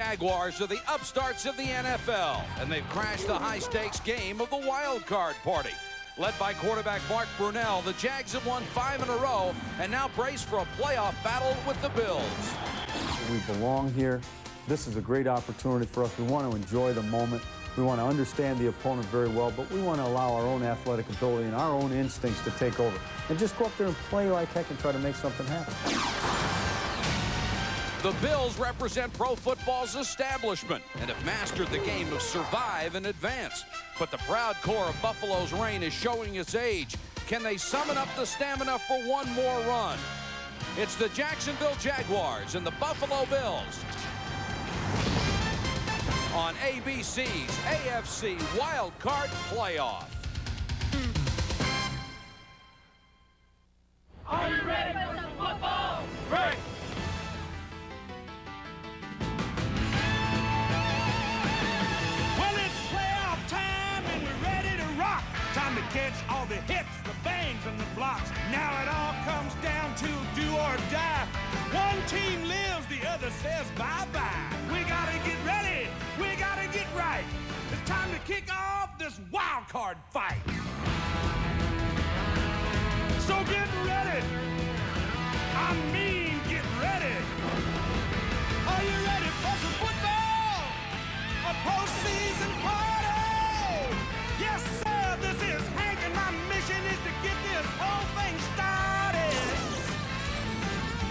Jaguars are the upstarts of the NFL, and they've crashed the high-stakes game of the wild card party. Led by quarterback Mark Brunell, the Jags have won 5 in a row and now brace for a playoff battle with the Bills. We belong here. This is a great opportunity for us. We want to enjoy the moment. We want to understand the opponent very well, but we want to allow our own athletic ability and our own instincts to take over and just go up there and play like heck and try to make something happen. The Bills represent pro football's establishment and have mastered the game of survive and advance. But the proud core of Buffalo's reign is showing its age. Can they summon up the stamina for one more run? It's the Jacksonville Jaguars and the Buffalo Bills on ABC's AFC Wild Card Playoff. Are you ready for some football? Right. Well, it's playoff time and we're ready to rock. Time to catch all the hits, the bangs, and the blocks. Now it all comes down to do or die. One team lives, the other says bye-bye. We gotta get ready. We gotta get right. It's time to kick off this wild card fight. So get ready. I mean, get ready. Are you ready for some football? A postseason party? Yes, sir, this is Hank, and my mission is to get this whole thing started.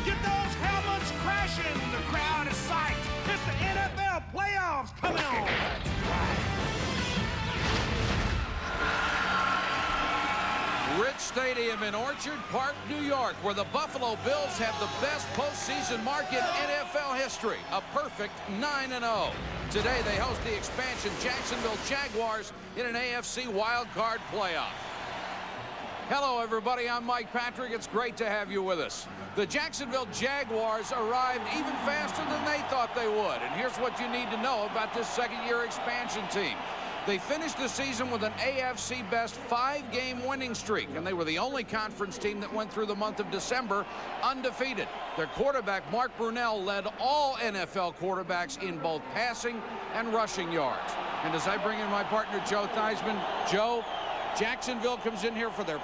Get those helmets crashing, the crowd is psyched. It's the NFL playoffs coming on. That's right. Rich Stadium in Orchard Park, New York, where the Buffalo Bills have the best postseason mark in NFL history, a perfect 9-0. Today they host the expansion Jacksonville Jaguars in an AFC wildcard playoff. Hello, everybody. I'm Mike Patrick. It's great to have you with us. The Jacksonville Jaguars arrived even faster than they thought they would. And here's what you need to know about this second-year expansion team. They finished the season with an AFC best 5-game winning streak, and they were the only conference team that went through the month of December undefeated. Their quarterback, Mark Brunell, led all NFL quarterbacks in both passing and rushing yards. And as I bring in my partner, Joe Theismann, Joe, Jacksonville comes in here for their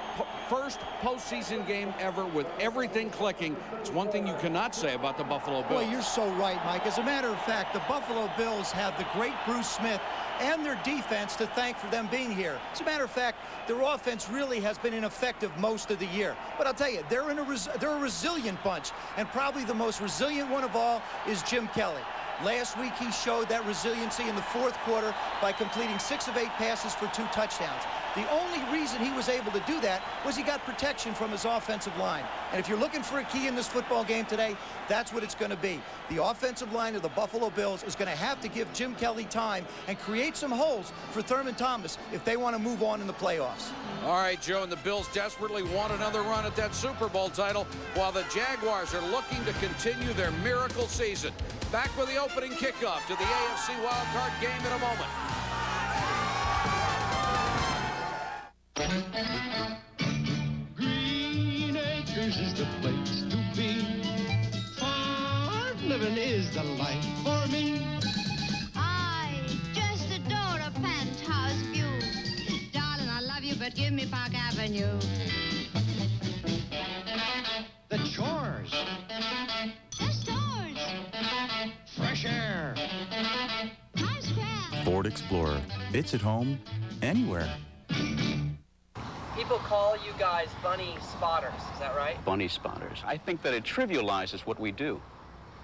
first postseason game ever with everything clicking. It's one thing you cannot say about the Buffalo Bills. Well, you're so right, Mike. As a matter of fact, the Buffalo Bills have the great Bruce Smith and their defense to thank for them being here. As a matter of fact, their offense really has been ineffective most of the year. But I'll tell you, they're a resilient bunch, and probably the most resilient one of all is Jim Kelly. Last week, he showed that resiliency in the fourth quarter by completing 6 of 8 passes for 2 touchdowns. The only reason he was able to do that was he got protection from his offensive line. And if you're looking for a key in this football game today, that's what it's going to be. The offensive line of the Buffalo Bills is going to have to give Jim Kelly time and create some holes for Thurman Thomas if they want to move on in the playoffs. All right, Joe, and the Bills desperately want another run at that Super Bowl title, while the Jaguars are looking to continue their miracle season. Back with the opening kickoff to the AFC wildcard game in a moment. Green Acres is the place to be. Farm living is the life for me. I just adore a penthouse view. Darling, I love you, but give me Park Avenue. The chores. The stores. Fresh air. Times Square. Ford Explorer. It's at home anywhere. People call you guys bunny spotters, is that right? Bunny spotters. I think that it trivializes what we do.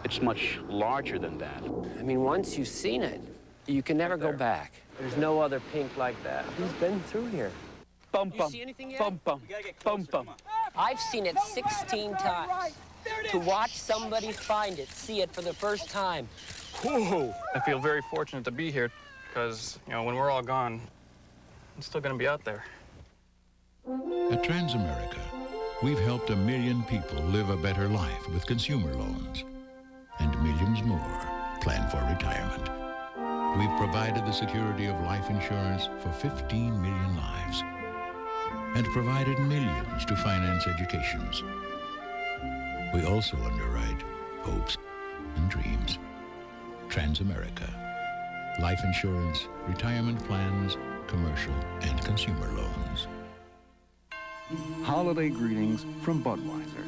It's much larger than that. I mean, once you've seen it, you can never go back. There's no other pink like that. Who's been through here? Bum, You bum, see anything yet? bum, bum, bum, bum. I've seen it 16 times. To watch somebody find it, see it for the first time. Whoa! I feel very fortunate to be here because, you know, when we're all gone, I'm still going to be out there. At Transamerica, we've helped 1 million people live a better life with consumer loans, and millions more plan for retirement. We've provided the security of life insurance for 15 million lives and provided millions to finance educations. We also underwrite hopes and dreams. Transamerica. Life insurance, retirement plans, commercial and consumer loans. Holiday greetings from Budweiser.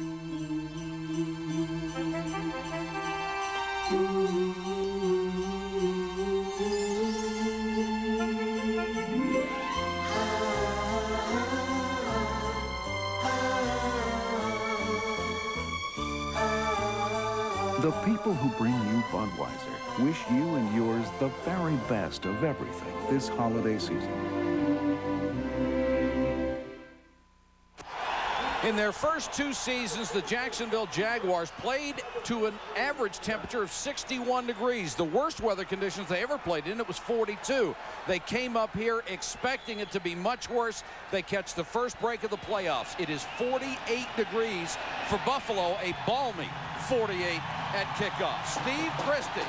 The people who bring you Budweiser wish you and yours the very best of everything this holiday season. In their first 2 seasons, the Jacksonville Jaguars played to an average temperature of 61 degrees. The worst weather conditions they ever played in, it was 42. They came up here expecting it to be much worse. They catch the first break of the playoffs. It is 48 degrees for Buffalo, a balmy 48 at kickoff. Steve Christie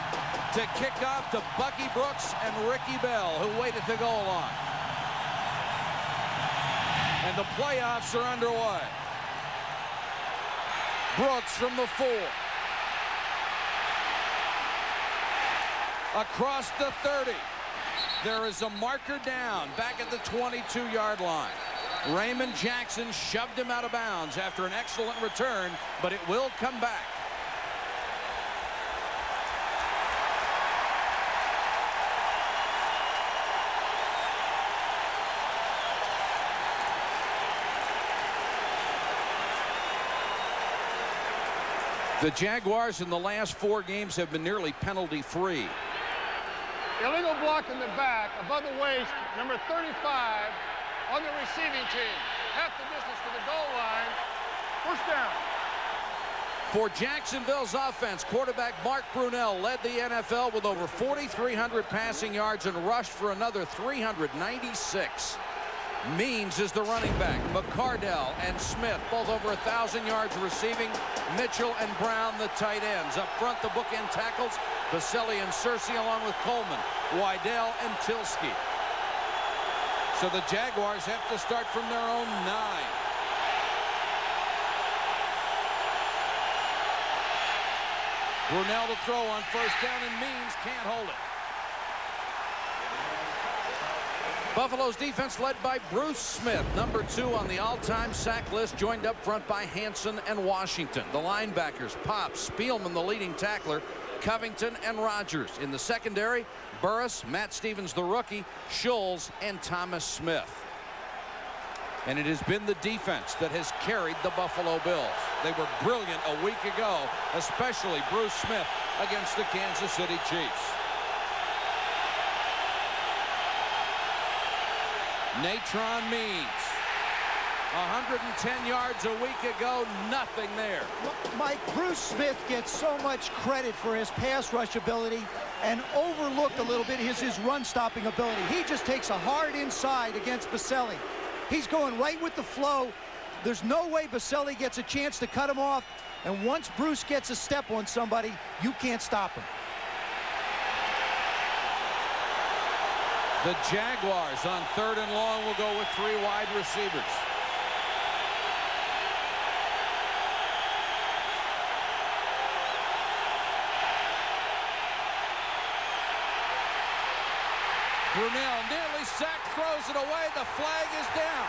to kick off to Bucky Brooks and Ricky Bell, who wait at the goal line. And the playoffs are underway. Brooks from the 4. Across the 30. There is a marker down back at the 22-yard line. Raymond Jackson shoved him out of bounds after an excellent return, but it will come back. The Jaguars in the last 4 games have been nearly penalty-free. Illegal block in the back, above the waist, number 35 on the receiving team. Half the distance to the goal line. First down. For Jacksonville's offense, quarterback Mark Brunell led the NFL with over 4,300 passing yards and rushed for another 396. Means is the running back. McCardell and Smith both over 1,000 yards receiving. Mitchell and Brown the tight ends. Up front, the bookend tackles. Baselli and Searcy along with Coleman, Wydell and Tilsky. So the Jaguars have to start from their own 9. Brunell to throw on first down, and Means can't hold it. Buffalo's defense led by Bruce Smith, number 2 on the all-time sack list, joined up front by Hanson and Washington. The linebackers, Pop, Spielman, the leading tackler, Covington and Rogers. In the secondary, Burris, Matt Stevens, the rookie, Schulz, and Thomas Smith. And it has been the defense that has carried the Buffalo Bills. They were brilliant a week ago, especially Bruce Smith against the Kansas City Chiefs. Natrone Means, 110 yards a week ago, nothing there. Mike, Bruce Smith gets so much credit for his pass rush ability and overlooked a little bit his run-stopping ability. He just takes a hard inside against Baselli. He's going right with the flow. There's no way Baselli gets a chance to cut him off. And once Bruce gets a step on somebody, you can't stop him. The Jaguars on 3rd and long will go with 3 wide receivers. Brunell nearly sacked, throws it away. The flag is down.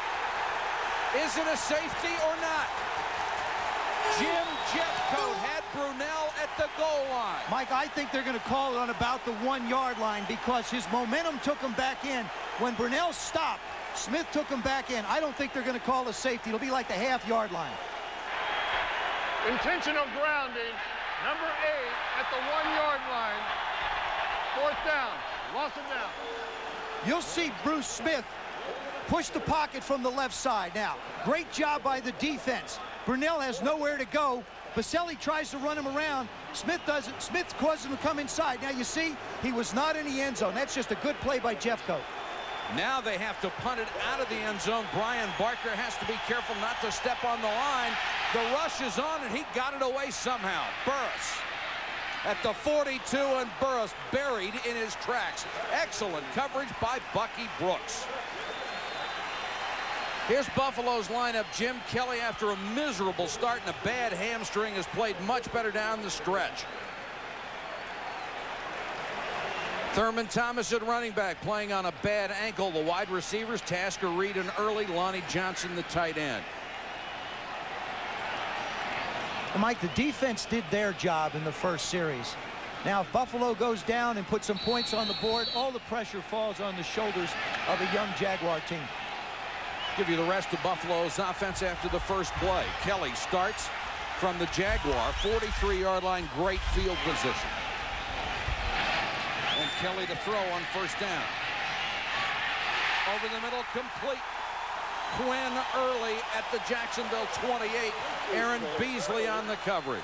Is it a safety or not? Jim Jeffcoat had Brunell at the goal line. Mike, I think they're going to call it on about the 1-yard line because his momentum took him back in. When Brunell stopped, Smith took him back in. I don't think they're going to call a safety. It'll be like the half-yard line. Intentional grounding, number 8 at the 1-yard line. 4th down. Loss of down. You'll see Bruce Smith push the pocket from the left side. Now, great job by the defense. Brunell has nowhere to go. Baselli tries to run him around. Smith doesn't. Smith causes him to come inside. Now you see, he was not in the end zone. That's just a good play by Jeffcoat. Now they have to punt it out of the end zone. Brian Barker has to be careful not to step on the line. The rush is on, and he got it away somehow. Burris at the 42, and Burris buried in his tracks. Excellent coverage by Bucky Brooks. Here's Buffalo's lineup. Jim Kelly, after a miserable start and a bad hamstring, has played much better down the stretch. Thurman Thomas at running back, playing on a bad ankle. The wide receivers, Tasker, Reed, and Early. Lonnie Johnson, the tight end. Well, Mike, the defense did their job in the first series. Now, if Buffalo goes down and puts some points on the board, all the pressure falls on the shoulders of a young Jaguar team. Give you the rest of Buffalo's offense after the first play. Kelly starts from the Jaguar 43-yard line. Great field position. And Kelly to throw on first down. Over the middle, complete. Quinn Early at the Jacksonville 28. Aaron Beasley on the coverage.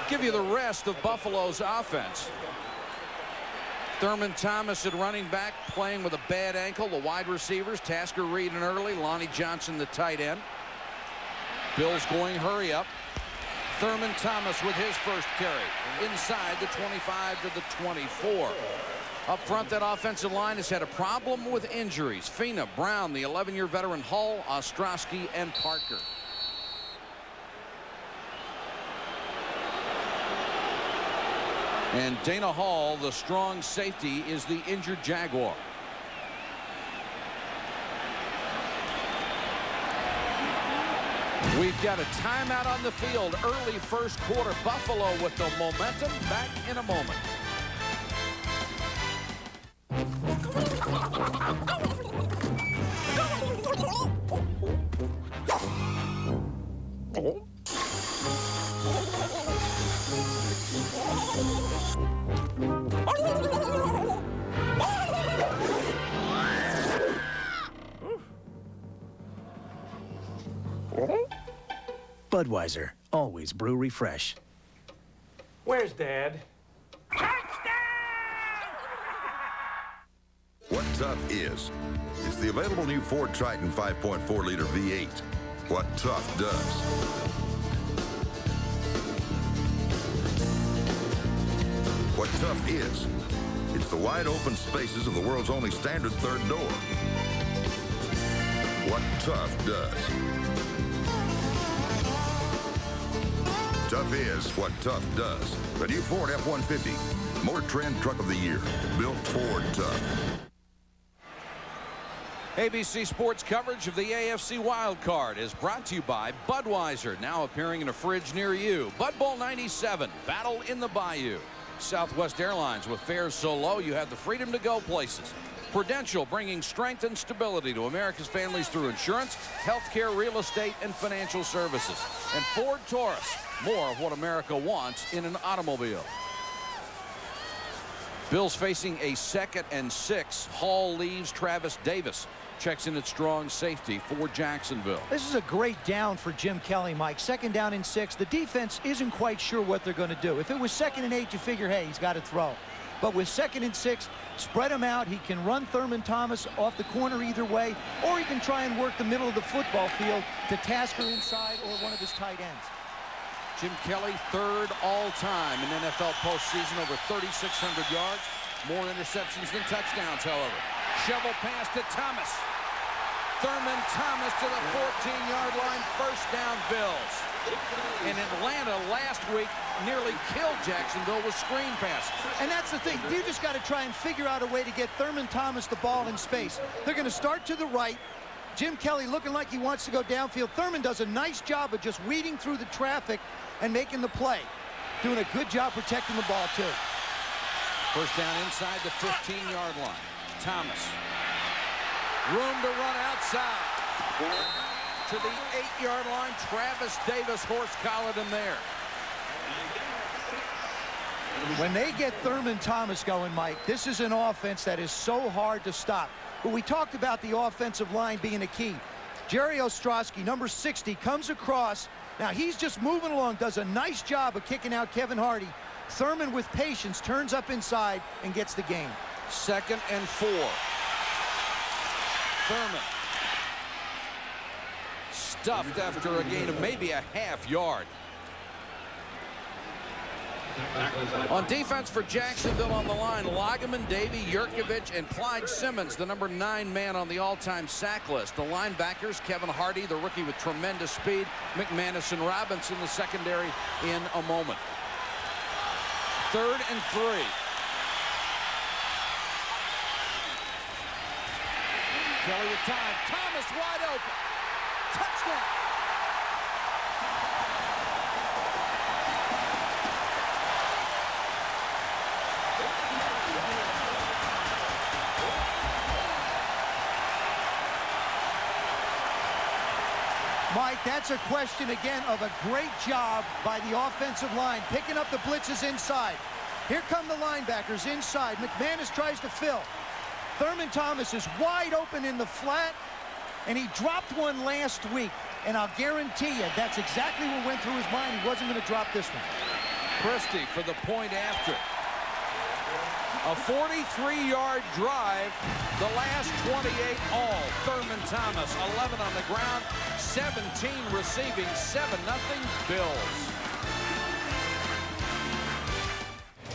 Give you the rest of Buffalo's offense. Thurman Thomas at running back, playing with a bad ankle. The wide receivers, Tasker, Reed, and Early. Lonnie Johnson, the tight end. Bills going hurry up. Thurman Thomas with his first carry. Inside the 25 to the 24. Up front, that offensive line has had a problem with injuries. Fina, Brown, the 11-year veteran, Hull, Ostrowski, and Parker. And Dana Hall, the strong safety, is the injured Jaguar. We've got a timeout on the field. Early first quarter. Buffalo with the momentum. Back in a moment. Budweiser, always brew refresh. Where's Dad? What tough is? It's the available new Ford Triton 5.4-liter V8. What tough does. What tough is? It's the wide open spaces of the world's only standard third door. What tough does. Tough is what tough does. The new Ford F-150. More Trend Truck of the Year. Built Ford Tough. ABC Sports coverage of the AFC Wild Card is brought to you by Budweiser, now appearing in a fridge near you. Bud Bowl 97, Battle in the Bayou. Southwest Airlines, with fares so low you have the freedom to go places. Prudential, bringing strength and stability to America's families through insurance, healthcare, real estate, and financial services. And Ford Taurus, more of what America wants in an automobile. Bills facing a 2nd and 6. Hall leaves. Travis Davis checks in at strong safety for Jacksonville. This is a great down for Jim Kelly, Mike. 2nd down and 6. The defense isn't quite sure what they're going to do. If it was 2nd and 8, you figure, hey, he's got to throw. But with 2nd and 6, spread him out. He can run Thurman Thomas off the corner either way, or he can try and work the middle of the football field to Tasker inside or one of his tight ends. Jim Kelly, 3rd all-time in NFL postseason, over 3,600 yards. More interceptions than touchdowns, however. Shovel pass to Thomas. Thurman Thomas to the 14-yard line. First down, Bills. And Atlanta last week nearly killed Jacksonville with screen passes. And that's the thing. You just got to try and figure out a way to get Thurman Thomas the ball in space. They're going to start to the right. Jim Kelly looking like he wants to go downfield. Thurman does a nice job of just weeding through the traffic and making the play. Doing a good job protecting the ball, too. First down inside the 15-yard line. Thomas. Room to run outside. To the 8-yard line. Travis Davis horse-collared him there. When they get Thurman Thomas going, Mike, this is an offense that is so hard to stop. But we talked about the offensive line being a key. Jerry Ostrowski, number 60, comes across. Now he's just moving along, does a nice job of kicking out Kevin Hardy. Thurman, with patience, turns up inside and gets the gain. 2nd and 4. Thurman. Stuffed after a gain of maybe a half yard. On defense for Jacksonville on the line, Lageman, Davey, Yurkovich, and Clyde Simmons, the number 9 man on the all-time sack list. The linebackers, Kevin Hardy, the rookie with tremendous speed, McManus and Robinson, the secondary, in a moment. 3rd and 3. Kelly with time. Thomas wide open. Touchdown. Mike, that's a question again of a great job by the offensive line, picking up the blitzes inside. Here come the linebackers inside. McManus tries to fill. Thurman Thomas is wide open in the flat, and he dropped one last week. And I'll guarantee you that's exactly what went through his mind. He wasn't going to drop this one. Christie for the point after. A 43-yard drive, the last 28 all. Thurman Thomas, 11 on the ground, 17 receiving, 7-0 Bills.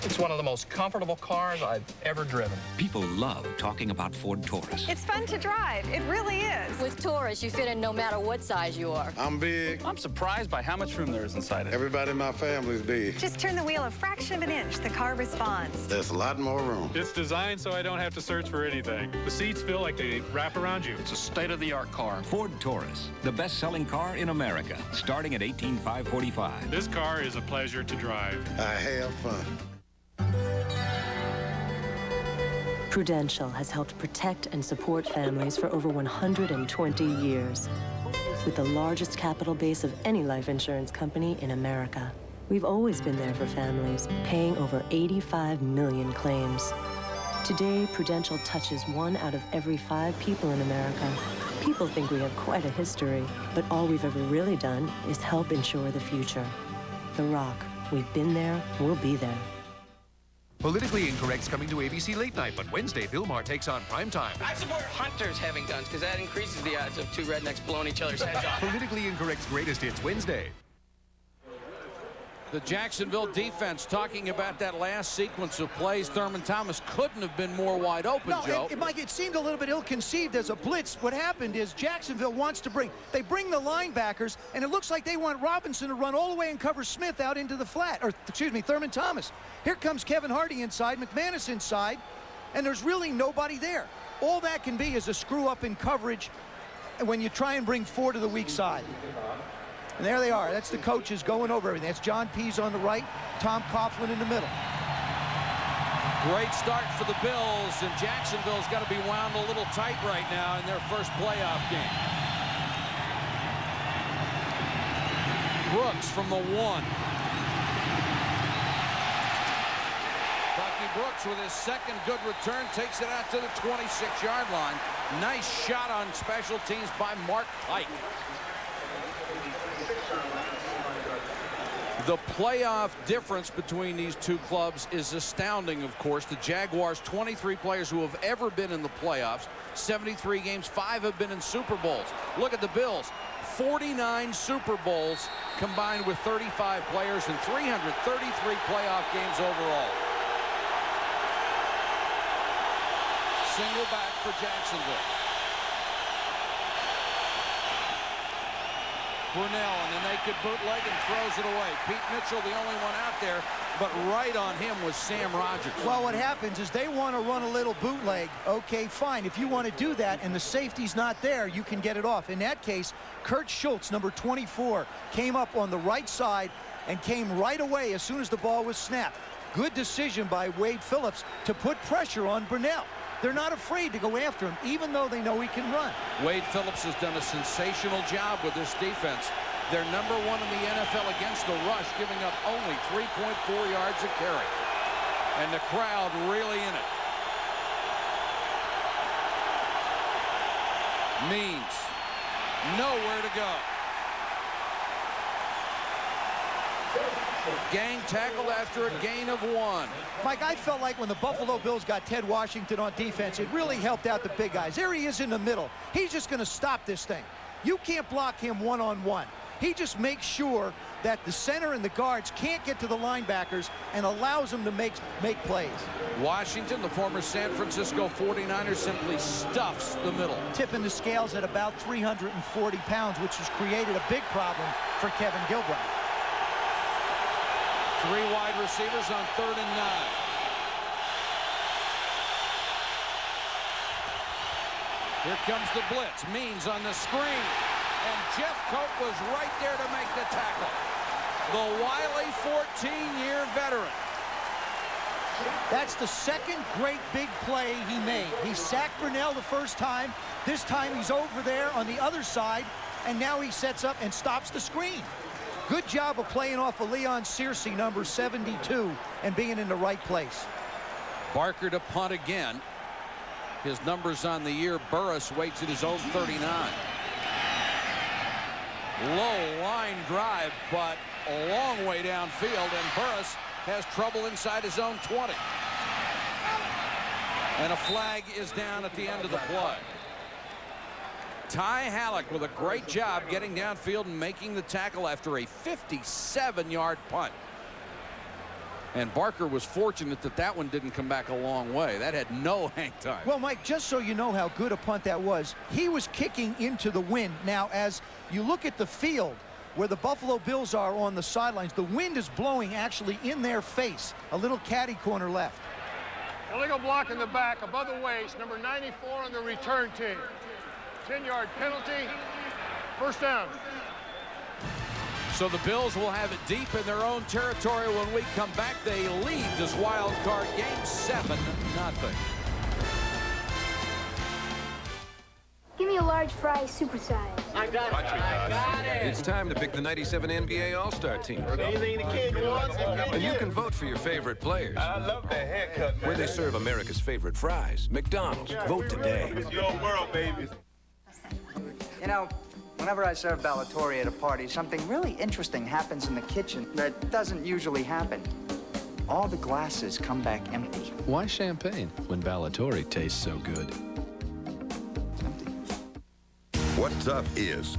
It's one of the most comfortable cars I've ever driven. People love talking about Ford Taurus. It's fun to drive. It really is. With Taurus, you fit in no matter what size you are. I'm big. I'm surprised by how much room there is inside it. Everybody in my family's big. Just turn the wheel a fraction of an inch. The car responds. There's a lot more room. It's designed so I don't have to search for anything. The seats feel like they wrap around you. It's a state-of-the-art car. Ford Taurus, the best-selling car in America, starting at $18,545. This car is a pleasure to drive. I have fun. Prudential has helped protect and support families for over 120 years. With the largest capital base of any life insurance company in America, we've always been there for families, paying over 85 million claims. Today, Prudential touches 1 out of every 5 people in America. People think we have quite a history, but all we've ever really done is help insure the future. The Rock, we've been there, we'll be there. Politically Incorrect's coming to ABC Late Night, but Wednesday, Bill Maher takes on Primetime. I support hunters having guns because that increases the odds of 2 rednecks blowing each other's heads off. Politically Incorrect's greatest hits Wednesday. The Jacksonville defense talking about that last sequence of plays. Thurman Thomas couldn't have been more wide open, Joe. Mike, it seemed a little bit ill-conceived as a blitz. What happened is Jacksonville wants to bring the linebackers, and it looks like they want Robinson to run all the way and cover Smith out into the flat, or excuse me, Thurman Thomas. Here comes Kevin Hardy inside, McManus inside, and there's really nobody there. All that can be is a screw-up in coverage when you try and bring 4 to the weak side. And there they are. That's the coaches going over everything. That's John Pease on the right, Tom Coughlin in the middle. Great start for the Bills, and Jacksonville's got to be wound a little tight right now in their first playoff game. Brooks from the 1. Bucky Brooks with his second good return takes it out to the 26-yard line. Nice shot on special teams by Mark Pike. The playoff difference between these two clubs is astounding, of course. The Jaguars, 23 players who have ever been in the playoffs, 73 games, 5 have been in Super Bowls. Look at the Bills, 49 Super Bowls combined with 35 players and 333 playoff games overall. Single back for Jacksonville. Brunell and the naked bootleg and throws it away. Pete Mitchell, the only one out there, but right on him was Sam Rogers. Well, what happens is they want to run a little bootleg. Okay, fine. If you want to do that and the safety's not there, you can get it off. In that case, Kurt Schultz, number 24, came up on the right side and came right away as soon as the ball was snapped. Good decision by Wade Phillips to put pressure on Brunell. They're not afraid to go after him, even though they know he can run. Wade Phillips has done a sensational job with this defense. They're number 1 in the NFL against the rush, giving up only 3.4 yards a carry. And the crowd really in it. Means nowhere to go. Gang tackled after a gain of 1. Mike, I felt like when the Buffalo Bills got Ted Washington on defense, it really helped out the big guys. There he is in the middle. He's just going to stop this thing. You can't block him one-on-one. He just makes sure that the center and the guards can't get to the linebackers and allows them to make plays. Washington, the former San Francisco 49er, simply stuffs the middle. Tipping the scales at about 340 pounds, which has created a big problem for Kevin Gilbride. Three wide receivers on 3rd and 9. Here comes the blitz. Means on the screen. And Jeff Cope was right there to make the tackle. The wily 14-year veteran. That's the second great big play he made. He sacked Brunell the first time. This time he's over there on the other side. And now he sets up and stops the screen. Good job of playing off of Leon Searcy, number 72, and being in the right place. Barker to punt again. His numbers on the year. Burris waits at his own 39. Low line drive, but a long way downfield, and Burris has trouble inside his own 20. And a flag is down at the end of the play. Ty Halleck with a great job getting downfield and making the tackle after a 57-yard punt. And Barker was fortunate that that one didn't come back a long way. That had no hang time. Well, Mike, just so you know how good a punt that was, he was kicking into the wind. Now, as you look at the field where the Buffalo Bills are on the sidelines, the wind is blowing actually in their face. A little caddy corner left. Illegal block in the back, above the waist, number 94 on the return team. 10-yard penalty, first down. So the Bills will have it deep in their own territory. When we come back, they lead this wild card game 7-0. Give me a large fry, supersize. I got it. It's time to pick the 97 NBA All-Star team. Anything the kid wants. And you can vote for your favorite players. I love that haircut. Where they serve America's favorite fries, McDonald's. Vote today. It's your world, baby. You know, whenever I serve Ballatori at a party, something really interesting happens in the kitchen that doesn't usually happen. All the glasses come back empty. Why champagne when Ballatori tastes so good? What tough is?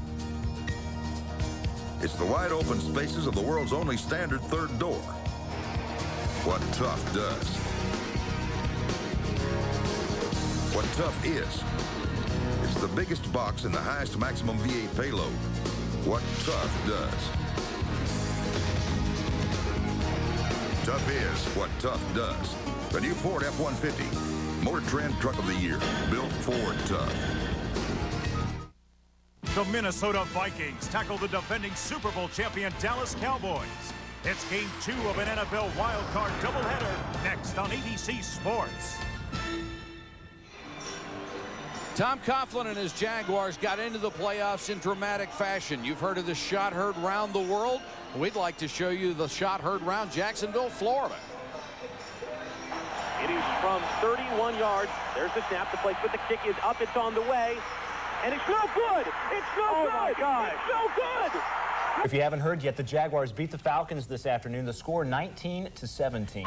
It's the wide open spaces of the world's only standard third door. What tough does? What tough is? It's the biggest box and the highest maximum V8 payload. What tough does? Tough is what tough does. The new Ford F-150. Motor Trend Truck of the Year. Built Ford Tough. The Minnesota Vikings tackle the defending Super Bowl champion Dallas Cowboys. It's game 2 of an NFL wildcard doubleheader next on ABC Sports. Tom Coughlin and his Jaguars got into the playoffs in dramatic fashion. You've heard of the shot heard round the world. We'd like to show you the shot heard round Jacksonville, Florida. It is from 31 yards. There's the snap. The placement. The kick is up. It's on the way. And it's no good. It's no good. My God. It's no good. If you haven't heard yet, the Jaguars beat the Falcons this afternoon. The score 19-17.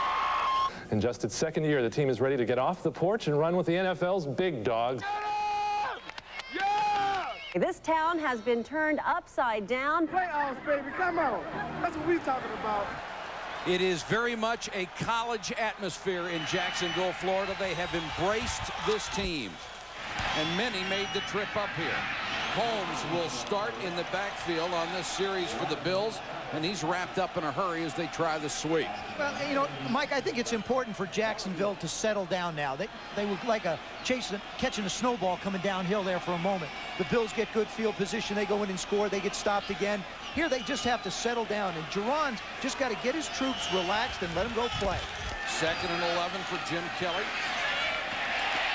In just its second year, the team is ready to get off the porch and run with the NFL's big dogs. This town has been turned upside down. Playoffs, baby, come on. That's what we're talking about. It is very much a college atmosphere in Jacksonville, Florida. They have embraced this team, and many made the trip up here. Holmes will start in the backfield on this series for the Bills, and he's wrapped up in a hurry as they try the sweep. Well, you know, Mike, I think it's important for Jacksonville to settle down now. They were like catching a snowball coming downhill there for a moment. The Bills get good field position. They go in and score. They get stopped again. Here they just have to settle down, and Jerron's just got to get his troops relaxed and let them go play. 2nd and 11 for Jim Kelly.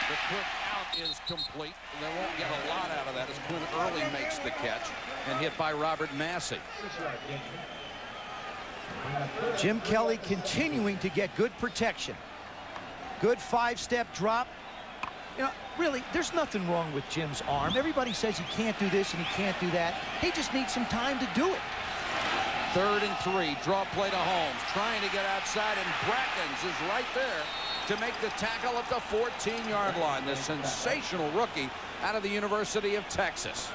The quick out is complete. They won't get a lot out of that as Quinn Early makes the catch and hit by Robert Massey. Jim Kelly continuing to get good protection. Good 5-step drop. You know, really, there's nothing wrong with Jim's arm. Everybody says he can't do this and he can't do that. He just needs some time to do it. 3rd and 3. Draw play to Holmes. Trying to get outside, and Brackens is right there to make the tackle at the 14-yard line. The sensational rookie out of the University of Texas.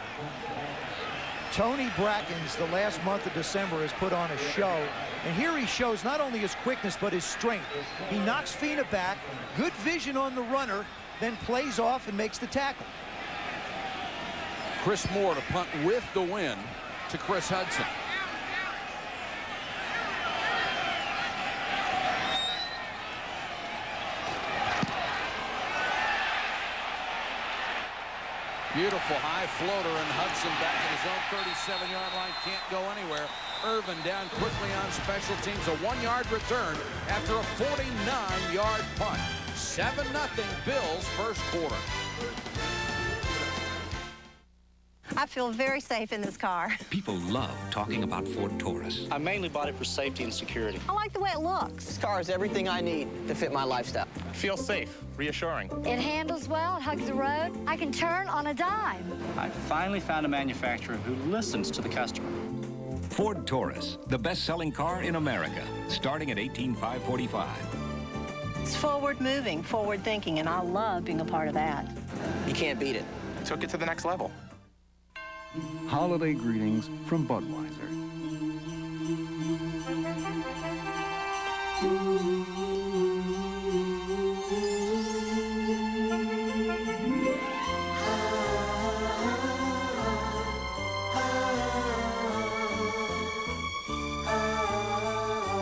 Tony Brackens, the last month of December, has put on a show. And here he shows not only his quickness, but his strength. He knocks Fina back, good vision on the runner, then plays off and makes the tackle. Chris Moore to punt with the win to Chris Hudson. Beautiful high floater, and Hudson back at his own 37-yard line. Can't go anywhere. Irvin down quickly on special teams. A 1-yard return after a 49-yard punt. 7-0 Bills first quarter. I feel very safe in this car. People love talking about Ford Taurus. I mainly bought it for safety and security. I like the way it looks. This car is everything I need to fit my lifestyle. Feels safe, reassuring. It handles well, it hugs the road. I can turn on a dime. I finally found a manufacturer who listens to the customer. Ford Taurus, the best-selling car in America, starting at $18,545. It's forward-moving, forward-thinking, and I love being a part of that. You can't beat it. Took it to the next level. Holiday greetings from Budweiser.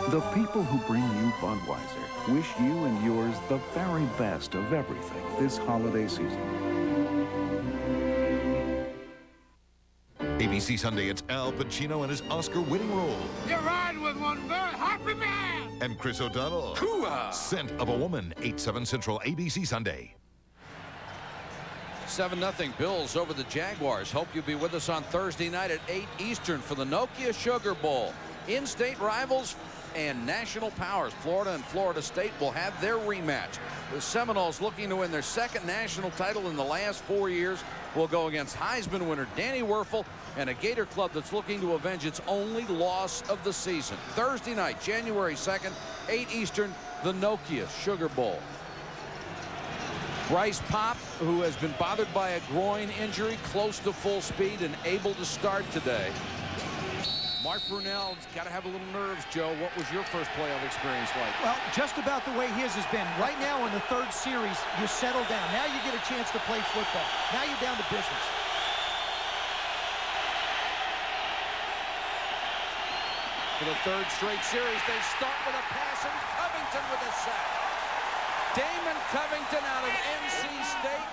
The people who bring you Budweiser wish you and yours the very best of everything this holiday season. ABC Sunday, it's Al Pacino and his Oscar-winning role. You're riding with one very happy man. And Chris O'Donnell. Hoo-ah. Scent of a Woman, 8/7 Central, ABC Sunday. 7-0 Bills over the Jaguars. Hope you'll be with us on Thursday night at 8 Eastern for the Nokia Sugar Bowl. In-state rivals and national powers, Florida and Florida State, will have their rematch. The Seminoles, looking to win their second national title in the last 4 years, will go against Heisman winner Danny Werfel and a Gator club that's looking to avenge its only loss of the season. Thursday night, January 2nd, 8 Eastern, the Nokia Sugar Bowl. Bryce Popp, who has been bothered by a groin injury, close to full speed and able to start today. Mark Brunell's got to have a little nerves, Joe. What was your first playoff experience like? Well, just about the way his has been. Right now in the third series, you settle down. Now you get a chance to play football. Now you're down to business. For the third straight series, they start with a pass, and Covington with a sack. Damon Covington out of NC State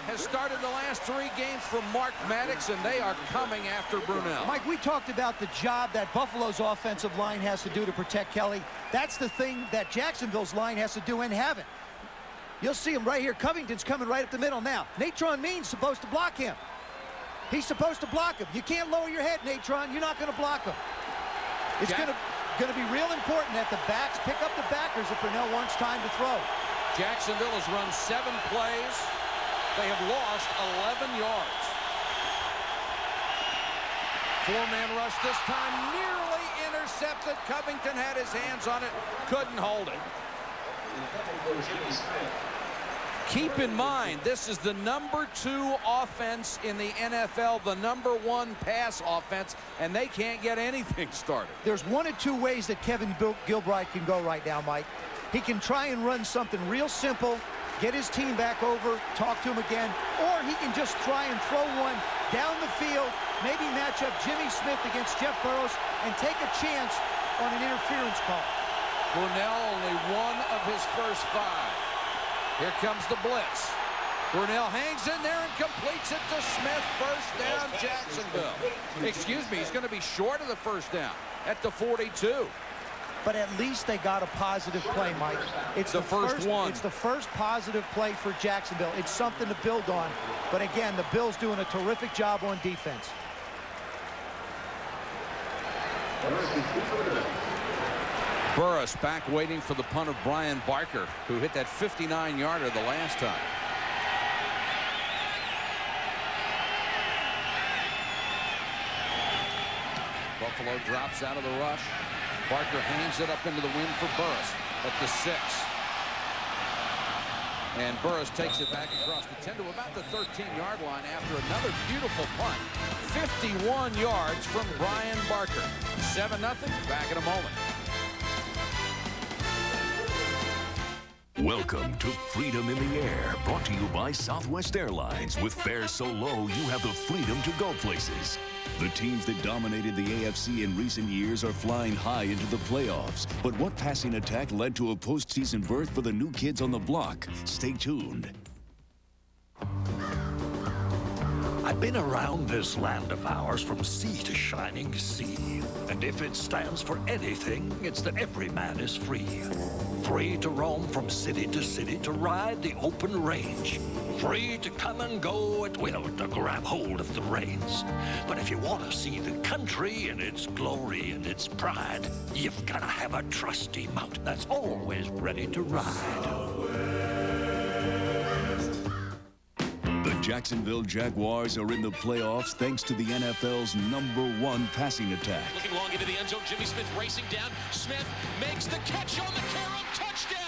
has started the last 3 games for Mark Maddox, and they are coming after Brunell. Mike, we talked about the job that Buffalo's offensive line has to do to protect Kelly. That's the thing that Jacksonville's line has to do and haven't. You'll see him right here. Covington's coming right up the middle now. Natrone Means supposed to block him. He's supposed to block him. You can't lower your head, Natrone. You're not going to block him. It's going to be real important that the backs pick up the backers if Brunell wants time to throw. Jacksonville has run 7 plays. They have lost 11 yards. 4-man rush this time, nearly intercepted. Covington had his hands on it, couldn't hold it. Keep in mind, this is the #2 offense in the NFL, the #1 pass offense, and they can't get anything started. There's 1 of 2 ways that Kevin Gilbride can go right now, Mike. He can try and run something real simple, get his team back over, talk to him again, or he can just try and throw one down the field, maybe match up Jimmy Smith against Jeff Burris and take a chance on an interference call. Brunell only 1 of his first 5. Here comes the blitz. Brunell hangs in there and completes it to Smith. First down, Jacksonville. Excuse me, he's going to be short of the first down at the 42. But at least they got a positive play, Mike. It's the first one. It's the first positive play for Jacksonville. It's something to build on. But again, the Bills doing a terrific job on defense. Burris back waiting for the punt of Brian Barker, who hit that 59-yarder the last time. Buffalo drops out of the rush. Barker hangs it up into the wind for Burris at the 6. And Burris takes it back across the 10 to about the 13-yard line after another beautiful punt. 51 yards from Brian Barker. 7-0. Back in a moment. Welcome to Freedom in the Air, brought to you by Southwest Airlines. With fares so low, you have the freedom to go places. The teams that dominated the AFC in recent years are flying high into the playoffs. But what passing attack led to a postseason berth for the new kids on the block? Stay tuned. I've been around this land of ours from sea to shining sea. And if it stands for anything, it's that every man is free. Free to roam from city to city, to ride the open range. Free to come and go at will, to grab hold of the reins. But if you want to see the country and its glory and its pride, you've got to have a trusty mount that's always ready to ride. The Jacksonville Jaguars are in the playoffs thanks to the NFL's #1 passing attack. Looking long into the end zone, Jimmy Smith racing down. Smith makes the catch on the carom, touchdown!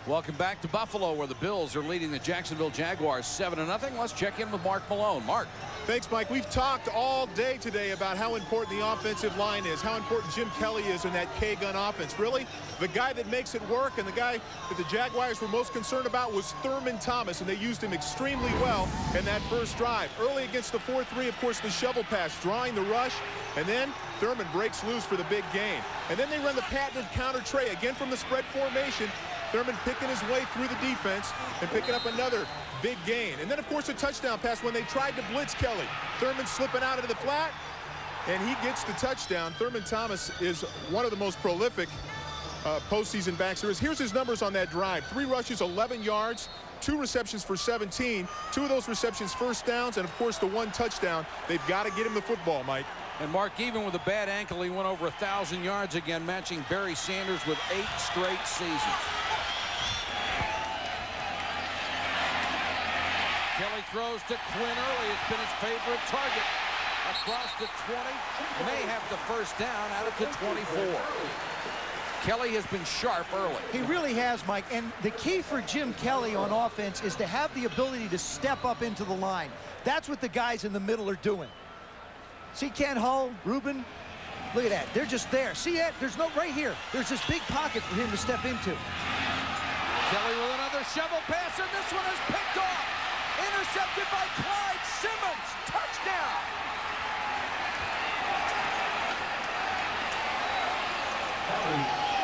Welcome back to Buffalo, where the Bills are leading the Jacksonville Jaguars 7-0. Let's check in with Mark Malone. Mark. Thanks, Mike. We've talked all day today about how important the offensive line is, how important Jim Kelly is in that K-gun offense. Really, the guy that makes it work and the guy that the Jaguars were most concerned about was Thurman Thomas, and they used him extremely well in that first drive. Early against the 4-3, of course, the shovel pass, drawing the rush, and then Thurman breaks loose for the big gain. And then they run the patented counter tray, again from the spread formation. Thurman picking his way through the defense and picking up another big gain. And then, of course, a touchdown pass when they tried to blitz Kelly. Thurman slipping out into the flat, and he gets the touchdown. Thurman Thomas is one of the most prolific postseason backs there is. Here's his numbers on that drive. 3 rushes, 11 yards, 2 receptions for 17. 2 of those receptions first downs, and, of course, the 1 touchdown. They've got to get him the football, Mike. And Mark, even with a bad ankle, he went over 1,000 yards again, matching Barry Sanders with 8 straight seasons. Kelly throws to Quinn Early. It's been his favorite target. Across the 20. May have the first down out of the 24. Kelly has been sharp early. He really has, Mike. And the key for Jim Kelly on offense is to have the ability to step up into the line. That's what the guys in the middle are doing. See Ken Hull, Reuben? Look at that. They're just there. See it? There's no right here. There's this big pocket for him to step into. Kelly with another shovel pass, and this one is picked off. Intercepted by Clyde Simmons. Touchdown.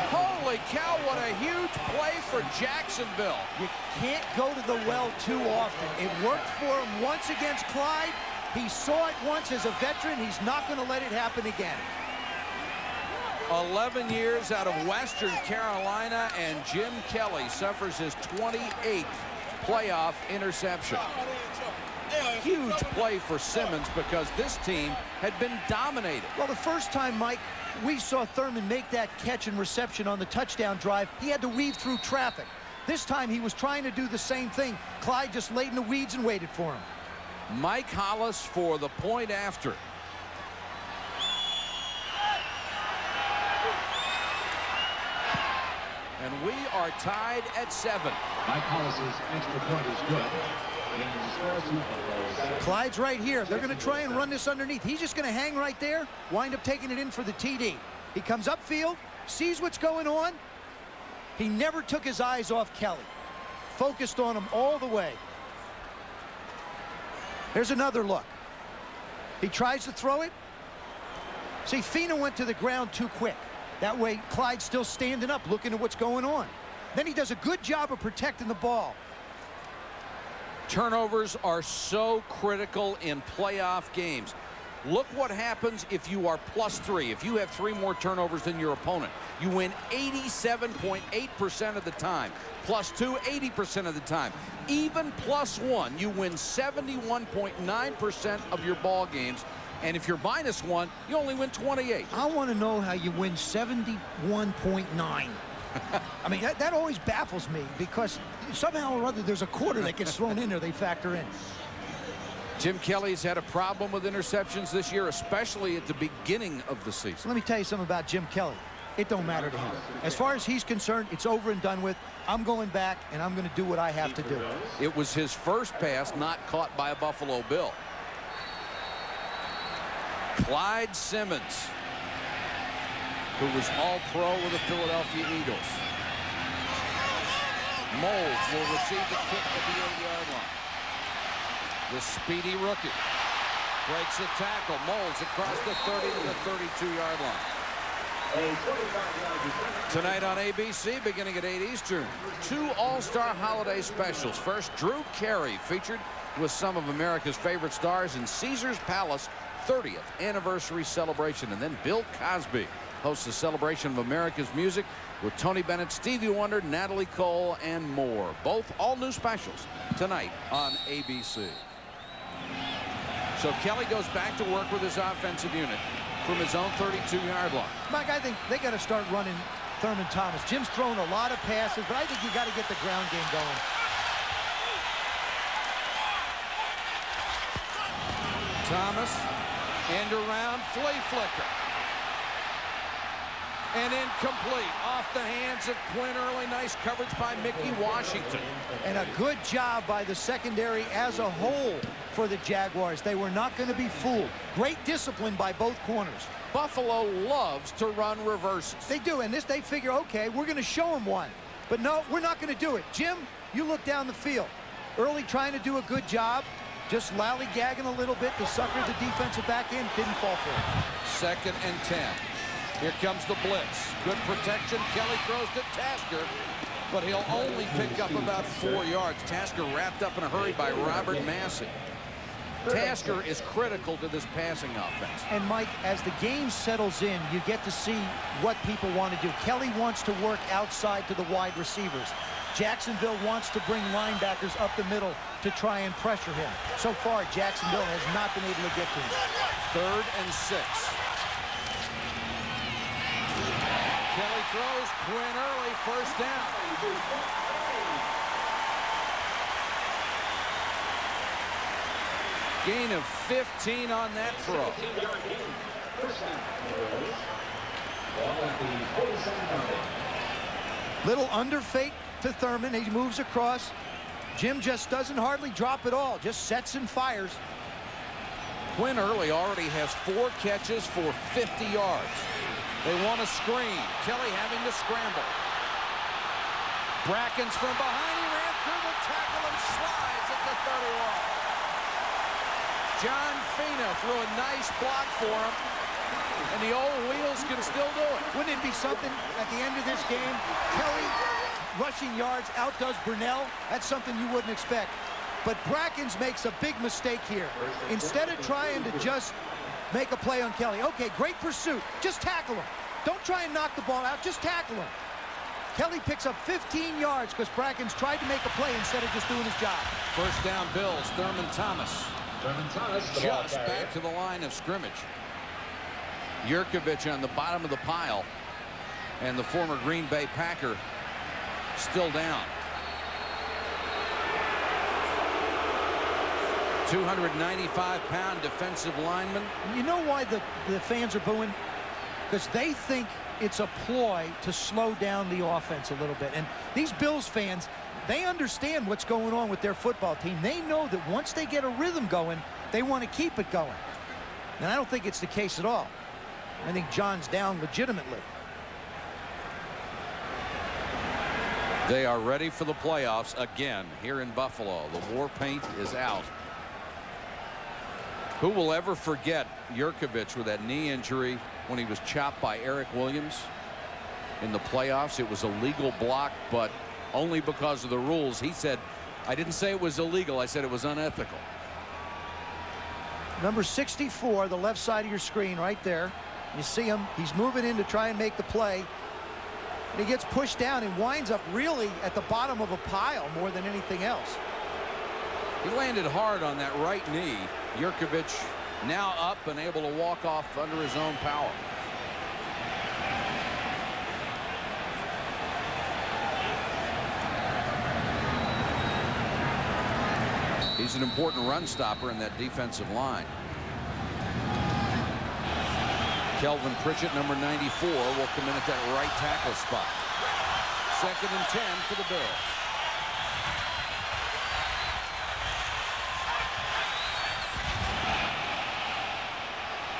Holy cow, what a huge play for Jacksonville. You can't go to the well too often. It worked for him once against Clyde. He saw it once as a veteran. He's not going to let it happen again. 11 years out of Western Carolina, and Jim Kelly suffers his 28th playoff interception. Huge play for Simmons because this team had been dominated. Well, the first time, Mike, we saw Thurman make that catch and reception on the touchdown drive, he had to weave through traffic. This time he was trying to do the same thing. Clyde just laid in the weeds and waited for him. Mike Hollis for the point after. And we are tied at 7. Mike Hollis's extra point is good. Clyde's right here. They're going to try and run this underneath. He's just going to hang right there, wind up taking it in for the TD. He comes upfield, sees what's going on. He never took his eyes off Kelly. Focused on him all the way. There's another look. He tries to throw it. See, Fina went to the ground too quick. That way, Clyde's still standing up, looking at what's going on. Then he does a good job of protecting the ball. Turnovers are so critical in playoff games. Look what happens if you are +3. If you have 3 more turnovers than your opponent, you win 87.8% of the time. +2, 80% of the time. Even +1, you win 71.9% of your ball games. And if you're -1, you only win 28. I want to know how you win 71.9. I mean, that always baffles me because somehow or other there's a quarter that gets thrown in there they factor in. Jim Kelly's had a problem with interceptions this year, especially at the beginning of the season. Let me tell you something about Jim Kelly. It don't matter to him. As far as he's concerned, it's over and done with. I'm going back, and I'm going to do what I have to do. It was his first pass not caught by a Buffalo Bill. Clyde Simmons, who was All-Pro with the Philadelphia Eagles. Moulds will receive the kick at the 8-yard line. The speedy rookie breaks a tackle. Moulds across the 30 to the 32-yard line. Tonight on ABC, beginning at 8 Eastern, 2 All-Star Holiday specials. First, Drew Carey featured with some of America's favorite stars in Caesar's Palace 30th anniversary celebration. And then Bill Cosby hosts a celebration of America's music with Tony Bennett, Stevie Wonder, Natalie Cole, and more. Both all new specials tonight on ABC. So Kelly goes back to work with his offensive unit from his own 32-yard line. Mike, I think they got to start running Thurman Thomas. Jim's thrown a lot of passes, but I think you got to get the ground game going. Thomas, end around, flea flicker. And incomplete off the hands of Quinn Early. Nice coverage by Mickey Washington. And a good job by the secondary as a whole for the Jaguars. They were not going to be fooled. Great discipline by both corners. Buffalo loves to run reverses. They do, and they figure, okay, we're going to show them one. But no, we're not going to do it. Jim, you look down the field. Early trying to do a good job. Just lollygagging a little bit to sucker the defensive back in. Didn't fall for it. 2nd and 10. Here comes the blitz. Good protection. Kelly throws to Tasker, but he'll only pick up about 4 yards. Tasker wrapped up in a hurry by Robert Massey. Tasker is critical to this passing offense. And Mike, as the game settles in, you get to see what people want to do. Kelly wants to work outside to the wide receivers. Jacksonville wants to bring linebackers up the middle to try and pressure him. So far, Jacksonville has not been able to get to him. 3rd and 6. Kelly throws, Quinn Early, 1st down. Gain of 15 on that throw. Little under fake to Thurman. He moves across. Jim just doesn't hardly drop it all. Just sets and fires. Quinn Early already has 4 catches for 50 yards. They want a screen. Kelly having to scramble. Brackens from behind. He ran through the tackle and slides at the 31. John Fina threw a nice block for him. And the old wheels can still do it. Wouldn't it be something at the end of this game? Kelly, rushing yards, outdoes Brunell. That's something you wouldn't expect. But Brackens makes a big mistake here. Instead of trying to just make a play on Kelly. Okay, great pursuit. Just tackle him. Don't try and knock the ball out. Just tackle him. Kelly picks up 15 yards because Brackens tried to make a play instead of just doing his job. 1st down Bills. Thurman Thomas. Thurman Thomas, just back to the line of scrimmage. Yurkovich on the bottom of the pile. And the former Green Bay Packer still down. 295-pound defensive lineman. You know why the fans are booing? Because they think it's a ploy to slow down the offense a little bit. And these Bills fans, they understand what's going on with their football team. They know that once they get a rhythm going, they want to keep it going. And I don't think it's the case at all. I think John's down legitimately. They are ready for the playoffs again here in Buffalo. The war paint is out. Who will ever forget Yurkovich with that knee injury when he was chopped by Eric Williams in the playoffs? It was a legal block, but only because of the rules. He said, I didn't say it was illegal. I said it was unethical. Number 64, the left side of your screen right there. You see him. He's moving in to try and make the play. And he gets pushed down and winds up really at the bottom of a pile more than anything else. He landed hard on that right knee. Yurkovich now up and able to walk off under his own power. He's an important run stopper in that defensive line. Kelvin Pritchett, number 94, will come in at that right tackle spot. 2nd and 10 for the Bills.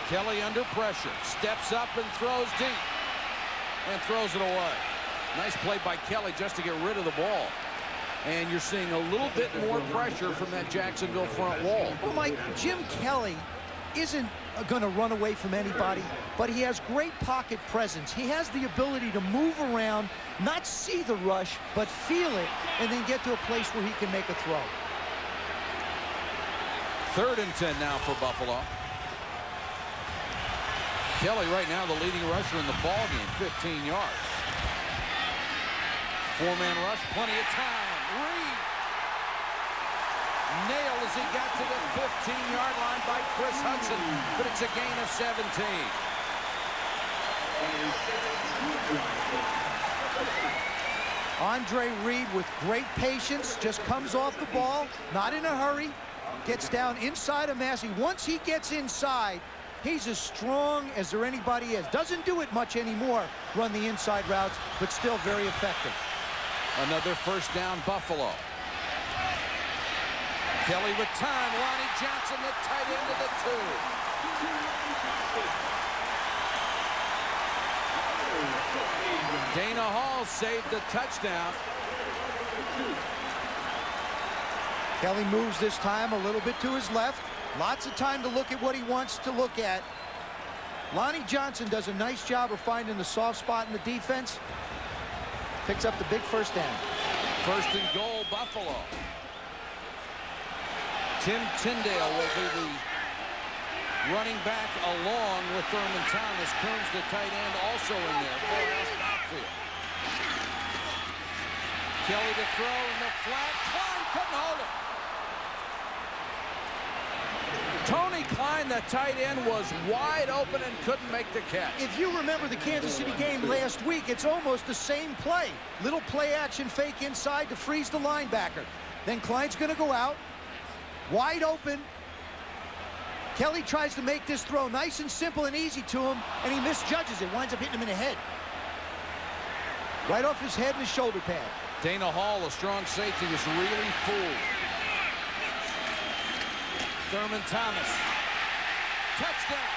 Kelly under pressure, steps up and throws deep, and throws it away. Nice play by Kelly just to get rid of the ball. And you're seeing a little bit more pressure from that Jacksonville front wall. Well, Mike, Jim Kelly isn't going to run away from anybody, but he has great pocket presence. He has the ability to move around, not see the rush, but feel it, and then get to a place where he can make a throw. 3rd and 10 now for Buffalo. Kelly right now the leading rusher in the ball game, 15 yards. 4-man rush, plenty of time. Reed nailed as he got to the 15-yard line by Chris Hudson, but it's a gain of 17. Andre Reed with great patience, just comes off the ball, not in a hurry, gets down inside of Massey. Once he gets inside, he's as strong as there anybody is. Doesn't do it much anymore, run the inside routes, but still very effective. Another first down, Buffalo. Kelly with time. Lonnie Johnson, the tight end of the 2. Dana Hall saved the touchdown. Kelly moves this time a little bit to his left. Lots of time to look at what he wants to look at. Lonnie Johnson does a nice job of finding the soft spot in the defense. Picks up the big first down. 1st and goal, Buffalo. Tim Tyndale will be the running back along with Thurman Thomas. Coons, the tight end, also in there. Full-house backfield. Kelly to throw in the flat. Klein couldn't hold it. Tony Klein, the tight end, was wide open and couldn't make the catch. If you remember the Kansas City game last week, it's almost the same play. Little play action fake inside to freeze the linebacker. Then Klein's going to go out. Wide open. Kelly tries to make this throw nice and simple and easy to him, and he misjudges it. Winds up hitting him in the head. Right off his head and his shoulder pad. Dana Hall, a strong safety, was really fooled. Thurman Thomas. Touchdown.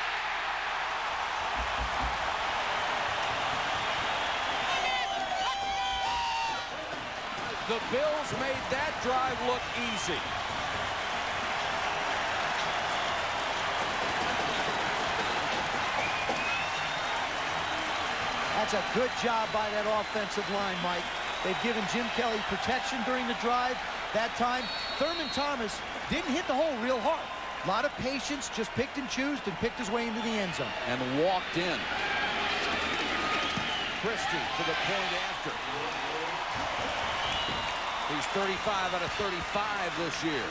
The Bills made that drive look easy. That's a good job by that offensive line, Mike. They've given Jim Kelly protection during the drive. That time, Thurman Thomas didn't hit the hole real hard. A lot of patience, just picked and choosed and picked his way into the end zone. And walked in. Christie for the point after. He's 35 out of 35 this year.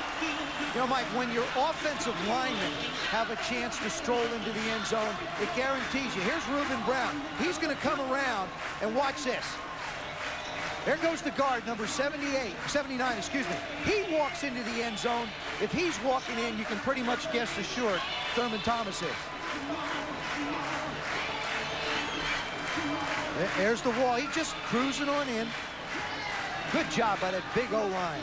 You know, Mike, when your offensive linemen have a chance to stroll into the end zone, it guarantees you. Here's Reuben Brown. He's going to come around, and watch this. There goes the guard, number 79, excuse me. He walks into the end zone. If he's walking in, you can pretty much guess for sure Thurman Thomas is. There's the wall. He's just cruising on in. Good job by that big O-line.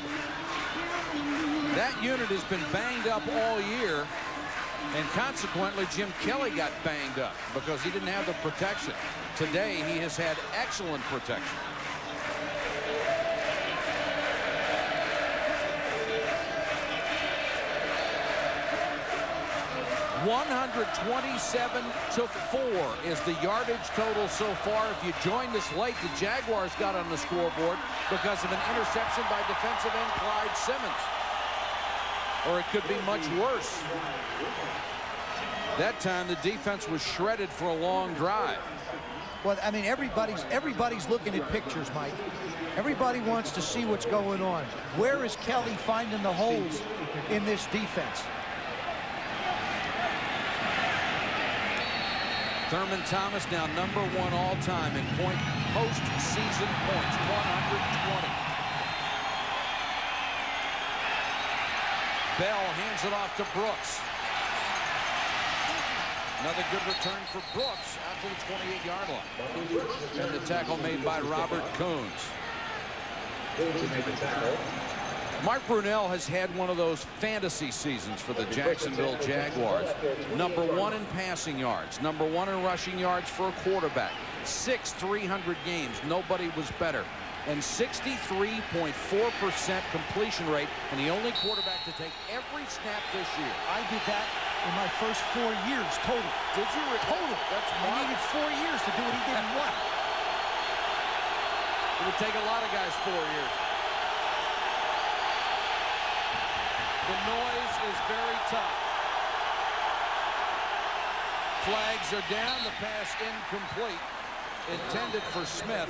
That unit has been banged up all year, and consequently Jim Kelly got banged up because he didn't have the protection. Today he has had excellent protection. $127-4 is the yardage total so far. If you joined us late, the Jaguars got on the scoreboard because of an interception by defensive end Clyde Simmons. Or it could be much worse. That time the defense was shredded for a long drive. Well, I mean, everybody's looking at pictures, Mike. Everybody wants to see what's going on. Where is Kelly finding the holes in this defense? Thurman Thomas now number 1 all-time in postseason points, 120. Bell hands it off to Brooks. Another good return for Brooks out to the 28-yard line. And the tackle made by Robert Coons. Mark Brunell has had one of those fantasy seasons for the Jacksonville Jaguars. Number 1 in passing yards, number 1 in rushing yards for a quarterback. 6 300 games, nobody was better. And 63.4% completion rate, and the only quarterback to take every snap this year. I did that in my first 4 years total. Did you? Total. I needed 4 years to do what he did in 1. It would take a lot of guys 4 years. The noise is very tough. Flags are down. The pass incomplete. Intended for Smith.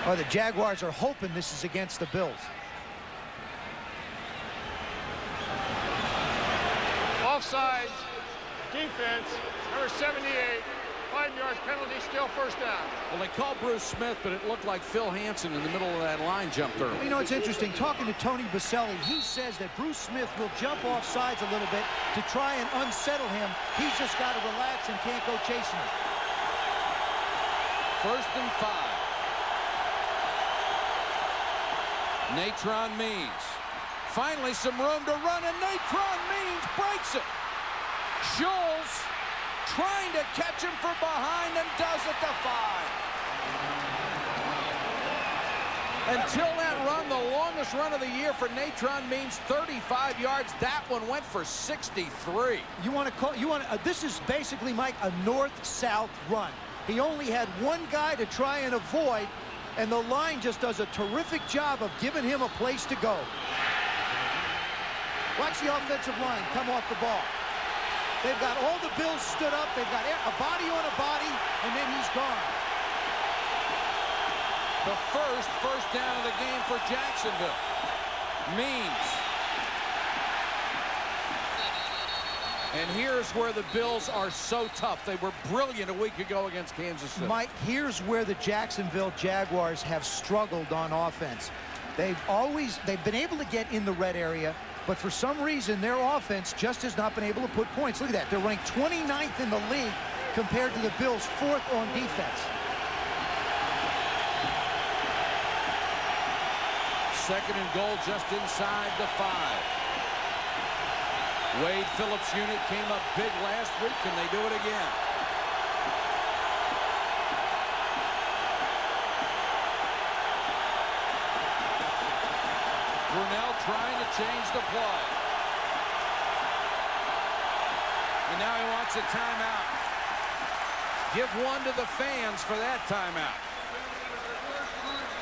Oh, the Jaguars are hoping this is against the Bills. Offsides, defense, number 78, 5 yards penalty, still first down. Well, they called Bruce Smith, but it looked like Phil Hansen in the middle of that line jumped early. You know, it's interesting. Talking to Tony Baselli, he says that Bruce Smith will jump off sides a little bit to try and unsettle him. He's just got to relax and can't go chasing him. 1st and 5. Natrone Means. Finally some room to run, and Natrone Means breaks it. Schultz trying to catch him from behind and does it to 5. Until that run, the longest run of the year for Natrone Means, 35 yards. That one went for 63. This is basically, Mike, a north-south run. He only had one guy to try and avoid, and the line just does a terrific job of giving him a place to go. Watch the offensive line come off the ball. They've got all the Bills stood up. They've got a body on a body, and then he's gone. The first down of the game for Jacksonville. Means. And here's where the Bills are so tough. They were brilliant a week ago against Kansas City. Mike, here's where the Jacksonville Jaguars have struggled on offense. They've been able to get in the red area, but for some reason their offense just has not been able to put points. Look at that. They're ranked 29th in the league compared to the Bills' 4th on defense. 2nd and goal just inside the 5. Wade Phillips' unit came up big last week. Can they do it again? Brunell trying to change the play. And now he wants a timeout. Give one to the fans for that timeout.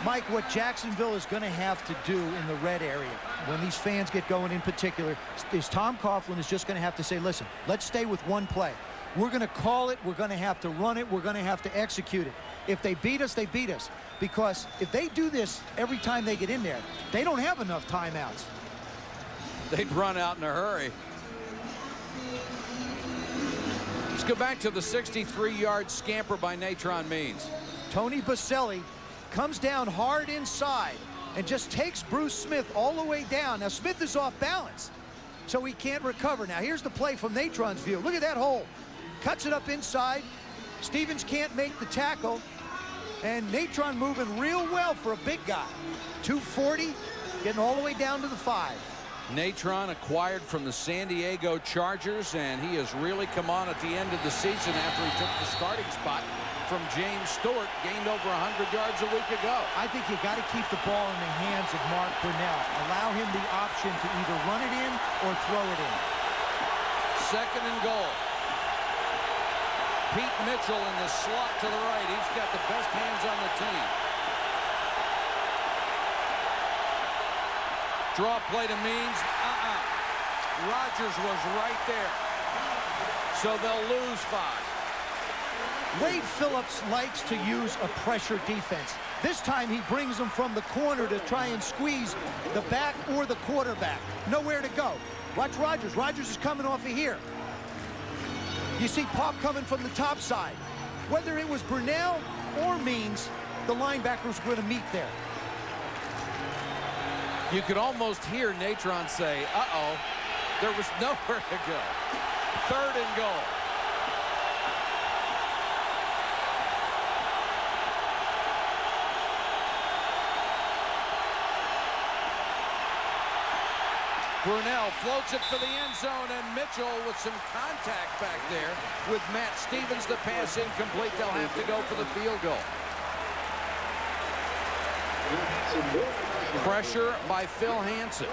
Mike, what Jacksonville is going to have to do in the red area, when these fans get going in particular, is Tom Coughlin is just going to have to say, listen, let's stay with one play. We're going to call it. We're going to have to run it. We're going to have to execute it. If they beat us, they beat us. Because if they do this every time they get in there, they don't have enough timeouts. They'd run out in a hurry. Let's go back to the 63-yard scamper by Natrone Means. Tony Baselli comes down hard inside and just takes Bruce Smith all the way down. Now, Smith is off balance, so he can't recover. Now, here's the play from Natrone's view. Look at that hole. Cuts it up inside. Stevens can't make the tackle, and Natrone moving real well for a big guy. 240, getting all the way down to the 5. Natrone acquired from the San Diego Chargers, and he has really come on at the end of the season after he took the starting spot from James Stewart, gained over 100 yards a week ago. I think you got to keep the ball in the hands of Mark Brunell. Allow him the option to either run it in or throw it in. 2nd and goal. Pete Mitchell in the slot to the right. He's got the best hands on the team. Draw play to Means. Rodgers was right there. So they'll lose 5. Wade Phillips likes to use a pressure defense. This time he brings them from the corner to try and squeeze the back or the quarterback. Nowhere to go. Watch Rodgers. Rodgers is coming off of here. You see Pop coming from the top side. Whether it was Brunell or Means, the linebackers were going to meet there. You could almost hear Natrone say, uh-oh, there was nowhere to go. 3rd and goal. Brunell floats it for the end zone, and Mitchell with some contact back there with Matt Stevens. The pass incomplete. They'll have to go for the field goal. Pressure by Phil Hansen.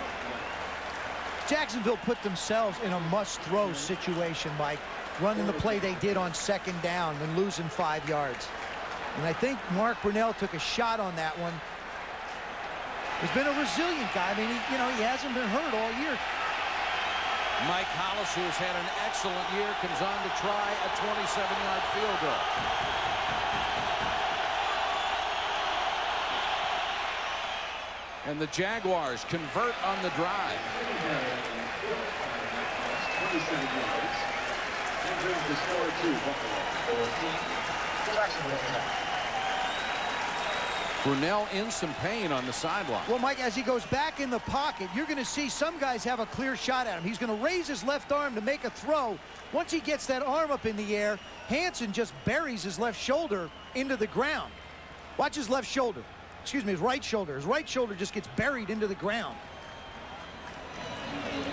Jacksonville put themselves in a must-throw situation, Mike. running the play they did on 2nd down and losing 5 yards. And I think Mark Brunell took a shot on that one. He's been a resilient guy. I mean, he hasn't been hurt all year. Mike Hollis, who has had an excellent year, comes on to try a 27-yard field goal. And the Jaguars convert on the drive. 27 yards. And brings the score to Buffalo. Brunell in some pain on the sideline. Well, Mike, as he goes back in the pocket, you're going to see some guys have a clear shot at him. He's going to raise his left arm to make a throw. Once he gets that arm up in the air, Hansen just buries his left shoulder into the ground. Watch his left shoulder. Excuse me, his right shoulder. His right shoulder just gets buried into the ground.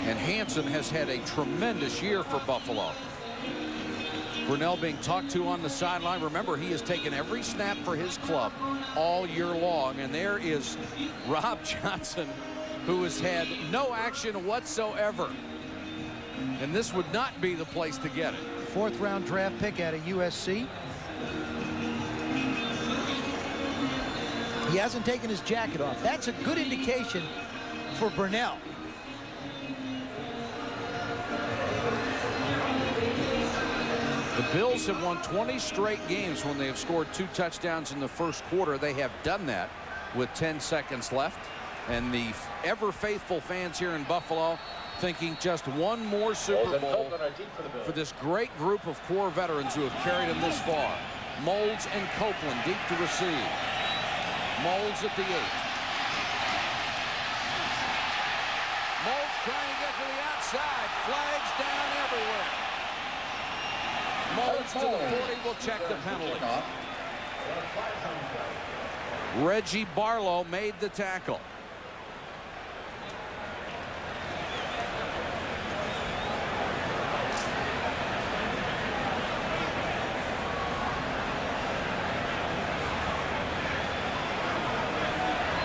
And Hansen has had a tremendous year for Buffalo. Brunell being talked to on the sideline. Remember, he has taken every snap for his club all year long. And there is Rob Johnson, who has had no action whatsoever. And this would not be the place to get it. 4th round draft pick out of USC. He hasn't taken his jacket off. That's a good indication for Brunell. The Bills have won 20 straight games when they have scored 2 touchdowns in the first quarter. They have done that with 10 seconds left. And the ever-faithful fans here in Buffalo thinking just one more Super Bowl for this great group of core veterans who have carried them this far. Moulds and Copeland deep to receive. Moulds at the 8. Moulds trying to get to the outside. Flags down everywhere. Moulds to the 40 will check the penalty. Reggie Barlow made the tackle.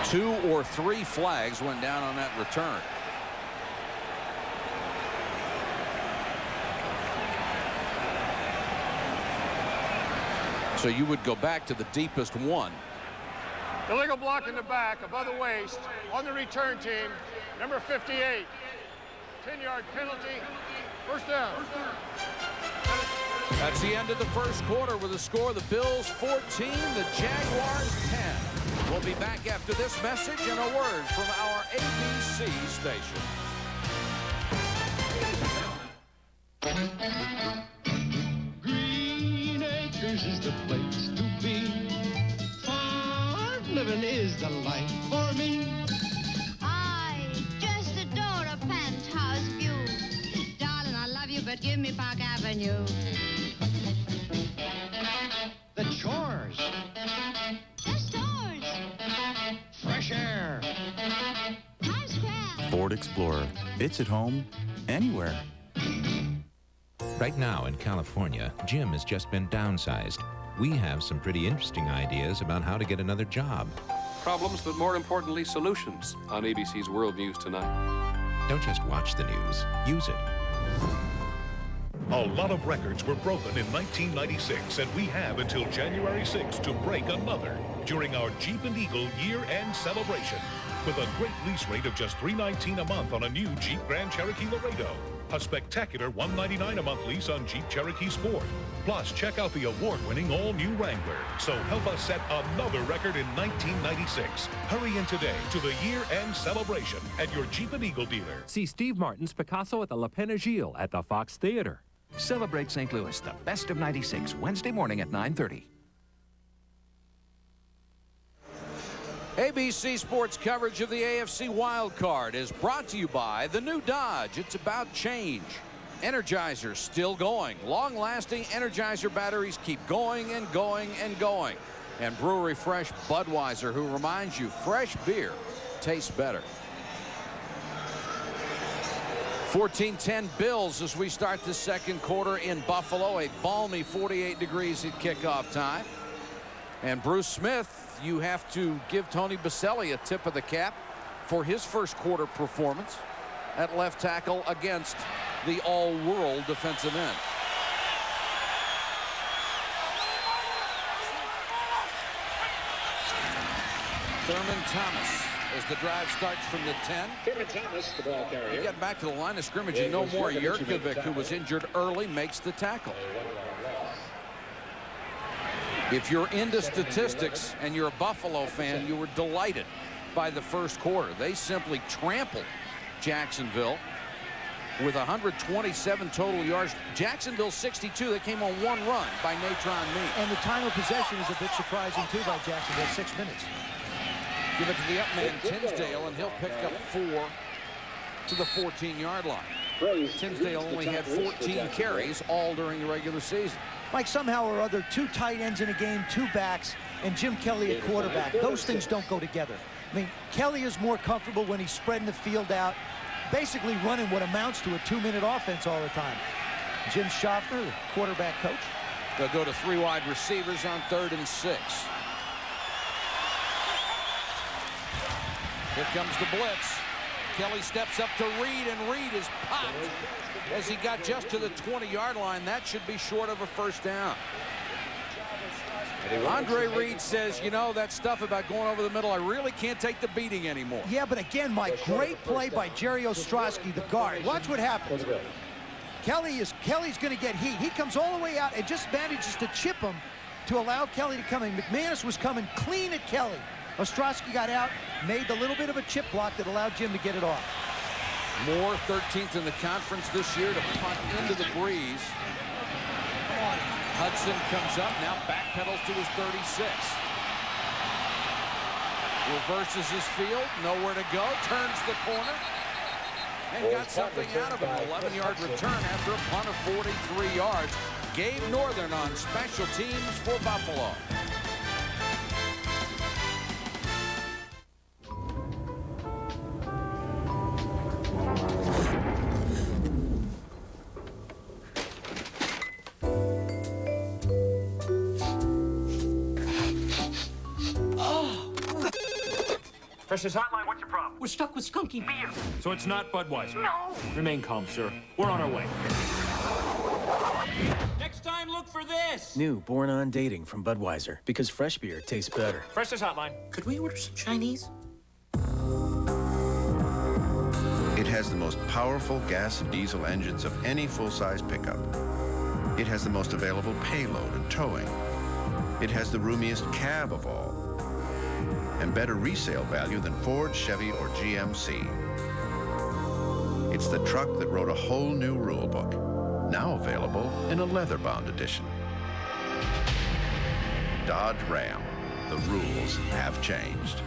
Two or three flags went down on that return. So you would go back to the deepest one. Illegal block in the back, above the waist, on the return team, number 58. 10-yard penalty, first down. That's the end of the first quarter with a score. The Bills 14, the Jaguars 10. We'll be back after this message and a word from our ABC station. Is the place to be. Farm living is the life for me. I just adore a penthouse view. Darling, I love you, but give me Park Avenue. The chores. The stores. Fresh air. Times Square. Ford Explorer. It's at home anywhere. Right now in California, Jim has just been downsized. We have some pretty interesting ideas about how to get another job. Problems, but more importantly, solutions on ABC's World News Tonight. Don't just watch the news, use it. A lot of records were broken in 1996, and we have until January 6th to break another during our Jeep and Eagle year-end celebration. With a great lease rate of just $319 a month on a new Jeep Grand Cherokee Laredo. A spectacular $199 a month lease on Jeep Cherokee Sport. Plus, check out the award-winning all-new Wrangler. So help us set another record in 1996. Hurry in today to the year-end celebration at your Jeep and Eagle dealer. See Steve Martin's Picasso at the La Pena Gil at the Fox Theater. Celebrate St. Louis, the best of 96, Wednesday morning at 9:30. ABC Sports coverage of the AFC Wild Card is brought to you by the new Dodge. It's about change. Energizers still going. Long-lasting Energizer batteries keep going and going and going. And Brewery Fresh Budweiser, who reminds you fresh beer tastes better. 14-10 Bills as we start the second quarter in Buffalo. A balmy 48 degrees at kickoff time. And Bruce Smith, you have to give Tony Baselli a tip of the cap for his first quarter performance at left tackle against the all-world defensive end. Thurman Thomas as the drive starts from the 10. Thurman Thomas, the ball carrier. He got back to the line of scrimmage, and no more. Jurkovic, who was injured early, makes the tackle. If you're into statistics and you're a Buffalo fan, you were delighted by the first quarter. They simply trampled Jacksonville with 127 total yards. Jacksonville 62. That came on one run by Natrone Means. And the time of possession is a bit surprising, too, by Jacksonville. 6 minutes. Give it to the up man, Tinsdale, and he'll pick up 4 to the 14-yard line. Tinsdale only had 14 carries all during the regular season. Mike, somehow or other, 2 tight ends in a game, 2 backs, and Jim Kelly at quarterback. Those things don't go together. I mean, Kelly is more comfortable when he's spreading the field out, basically running what amounts to a 2-minute offense all the time. Jim Schaffner, the quarterback coach. They'll go to 3 wide receivers on 3rd and 6. Here comes the blitz. Kelly steps up to Reed, and Reed is popped as he got just to the 20-yard line. That should be short of a first down. Andre Reed says, you know, that stuff about going over the middle, I really can't take the beating anymore. Yeah, but again, Mike, great play by Jerry Ostrowski, the guard. Watch what happens. Kelly's going to get heat. He comes all the way out and just manages to chip him to allow Kelly to come in. McManus was coming clean at Kelly. Ostrowski got out, made the little bit of a chip block that allowed Jim to get it off. Moore, 13th in the conference this year to punt into the breeze. Hudson comes up, now backpedals to his 36. Reverses his field, nowhere to go, turns the corner, and got something out of it. An 11-yard return after a punt of 43 yards. Gabe Northern on special teams for Buffalo. Freshers Hotline, what's your problem? We're stuck with skunky beer. So it's not Budweiser? No. Remain calm, sir. We're on our way. Next time, look for this. New Born On Dating from Budweiser, because fresh beer tastes better. Freshers Hotline. Could we order some Chinese? It has the most powerful gas and diesel engines of any full-size pickup. It has the most available payload and towing. It has the roomiest cab of all, and better resale value than Ford, Chevy, or GMC. It's the truck that wrote a whole new rule book, now available in a leather-bound edition. Dodge Ram. The rules have changed.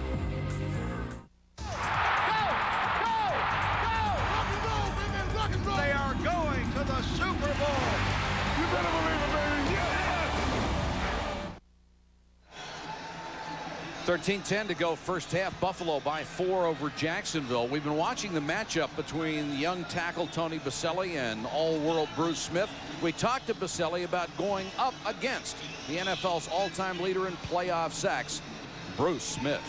They are going to the Super Bowl. You better believe it, baby. Yeah! 13-10 to go first half. Buffalo by 4 over Jacksonville. We've been watching the matchup between young tackle Tony Boselli and all-world Bruce Smith. We talked to Boselli about going up against the NFL's all-time leader in playoff sacks, Bruce Smith.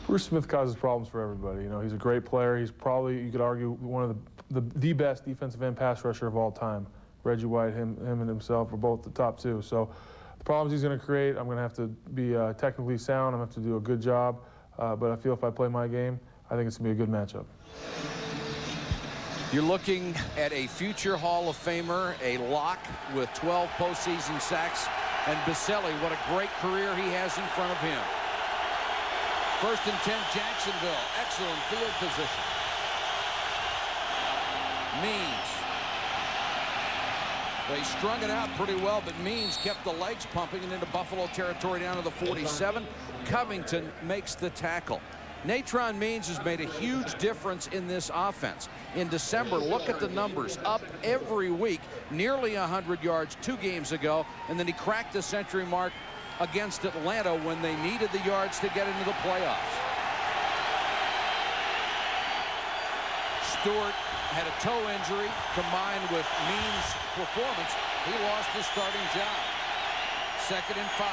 Bruce Smith causes problems for everybody. You know, he's a great player. He's probably, you could argue, one of the best defensive end pass rusher of all time. Reggie White, him and himself are both the top 2. So the problems he's going to create, I'm going to have to be technically sound. I'm going to have to do a good job. But I feel if I play my game, I think it's going to be a good matchup. You're looking at a future Hall of Famer, a lock with 12 postseason sacks. And Boselli, what a great career he has in front of him. 1st and 10, Jacksonville. Excellent field position. Means. They strung it out pretty well, but Means kept the legs pumping and into Buffalo territory down to the 47. Covington makes the tackle. Natrone Means has made a huge difference in this offense. In December, look at the numbers. Up every week, nearly 100 yards 2 games ago, and then he cracked the century mark against Atlanta when they needed the yards to get into the playoffs. Stewart had a toe injury combined with Means' performance. He lost his starting job. 2nd and 5.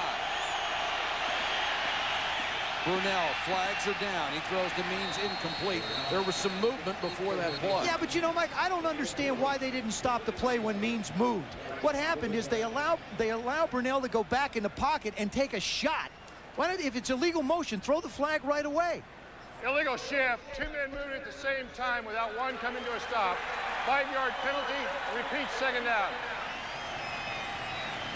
Brunell flags are down. He throws to Means incomplete. There was some movement before that play. Yeah, but you know, Mike, I don't understand why they didn't stop the play when Means moved. What happened is they allow Brunell to go back in the pocket and take a shot. Why not, if it's illegal motion, throw the flag right away. Illegal shift, 2 men moving at the same time without one coming to a stop. 5-yard penalty, repeat, second down.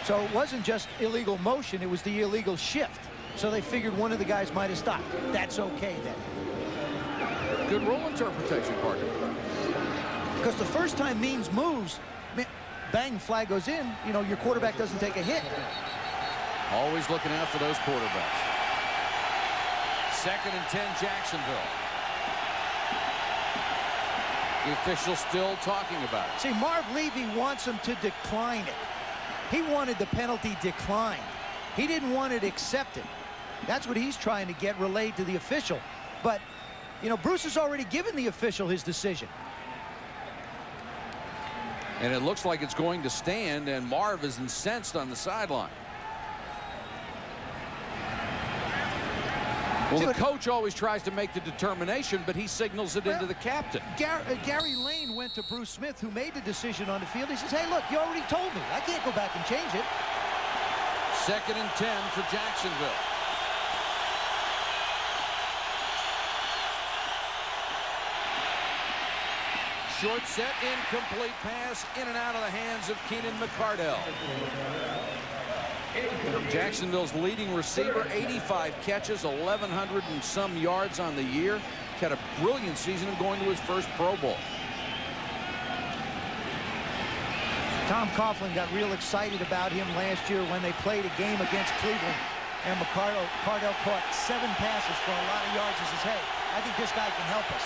So it wasn't just illegal motion, it was the illegal shift. So they figured one of the guys might have stopped. That's okay then. Good rule interpretation, partner. Because the first time Means moves, bang, flag goes in, you know, your quarterback doesn't take a hit. Always looking out for those quarterbacks. 2nd and 10, Jacksonville. The official still talking about it. See, Marv Levy wants him to decline it. He wanted the penalty declined. He didn't want it accepted. That's what he's trying to get relayed to the official. But, you know, Bruce has already given the official his decision. And it looks like it's going to stand, and Marv is incensed on the sideline. Well, the coach always tries to make the determination, but he signals it into the captain. Gary Lane went to Bruce Smith, who made the decision on the field. He says, hey, look, you already told me. I can't go back and change it. 2nd and 10 for Jacksonville. Short set, incomplete pass, in and out of the hands of Keenan McCardell. Jacksonville's leading receiver, 85 catches, 1,100 and some yards on the year. Had a brilliant season and going to his first Pro Bowl. Tom Coughlin got real excited about him last year when they played a game against Cleveland. And McCardell caught 7 passes for a lot of yards. He says, hey, I think this guy can help us.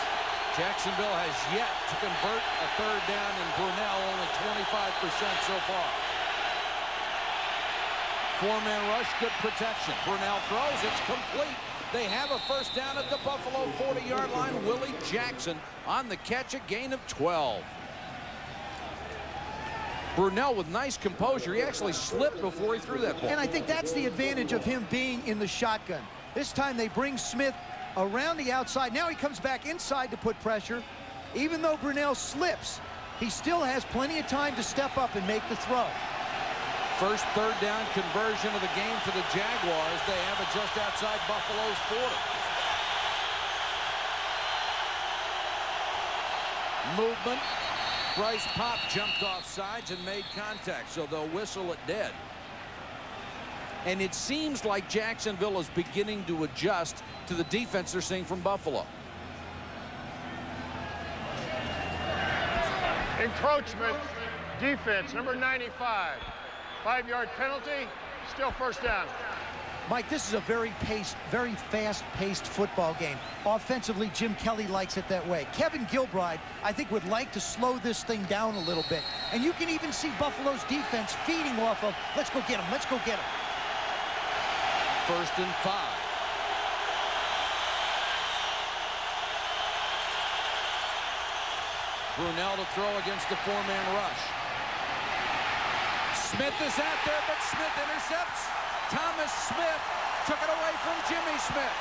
Jacksonville has yet to convert a 3rd down, and Brunell only 25% so far. 4-man rush, good protection. Brunell throws, it's complete. They have a first down at the Buffalo 40-yard line. Willie Jackson on the catch, a gain of 12. Brunell with nice composure. He actually slipped before he threw that ball. And I think that's the advantage of him being in the shotgun. This time they bring Smith around the outside. Now he comes back inside to put pressure. Even though Brunell slips, he still has plenty of time to step up and make the throw. First 3rd down conversion of the game for the Jaguars. They have it just outside Buffalo's 40. Movement. Bryce Pop jumped off sides and made contact, so they'll whistle it dead. And it seems like Jacksonville is beginning to adjust to the defense they're seeing from Buffalo. Encroachment, defense, number 95. 5-yard penalty, still first down. Mike, this is a very fast-paced football game. Offensively, Jim Kelly likes it that way. Kevin Gilbride, I think, would like to slow this thing down a little bit. And you can even see Buffalo's defense feeding off of, let's go get him, let's go get him. 1st and 5. Brunell to throw against the 4-man rush. Smith is out there, but Smith intercepts. Thomas Smith took it away from Jimmy Smith.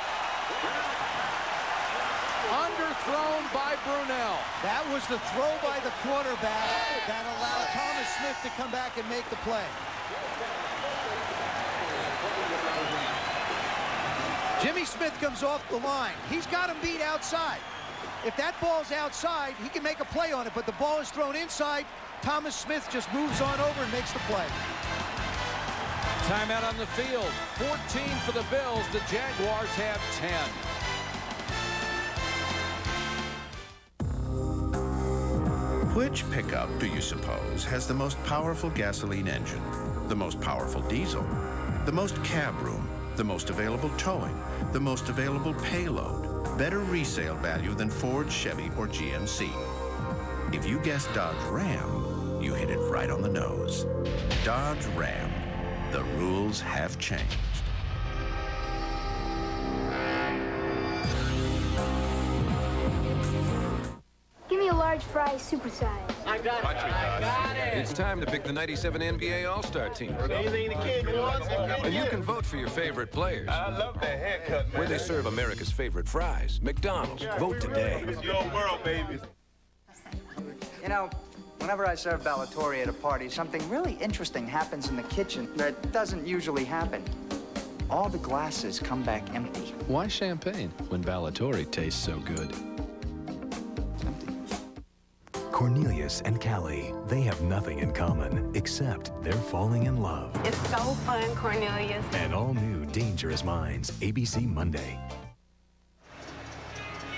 Underthrown by Brunell. That was the throw by the quarterback that allowed Thomas Smith to come back and make the play. Jimmy Smith comes off the line. He's got him beat outside. If that ball's outside, he can make a play on it, but the ball is thrown inside. Thomas Smith just moves on over and makes the play. Timeout on the field. 14 for the Bills. The Jaguars have 10. Which pickup, do you suppose, has the most powerful gasoline engine, the most powerful diesel, the most cab room, the most available towing, the most available payload, better resale value than Ford, Chevy, or GMC? If you guessed Dodge Ram, you hit it right on the nose. Dodge Ram. The rules have changed. Give me a large fry, supersize. I got it. It's time to pick the 97 NBA All-Star team. Anything the kid wants. And you can vote for your favorite players. I love that haircut, man. Where they serve America's favorite fries, McDonald's. Vote today. It's your world, baby. You know, whenever I serve Bellatori at a party, something really interesting happens in the kitchen that doesn't usually happen. all the glasses come back empty. Why champagne when Ballatori tastes so good? Cornelius and Callie, they have nothing in common except they're falling in love. It's so fun, Cornelius. And all new Dangerous Minds, ABC Monday.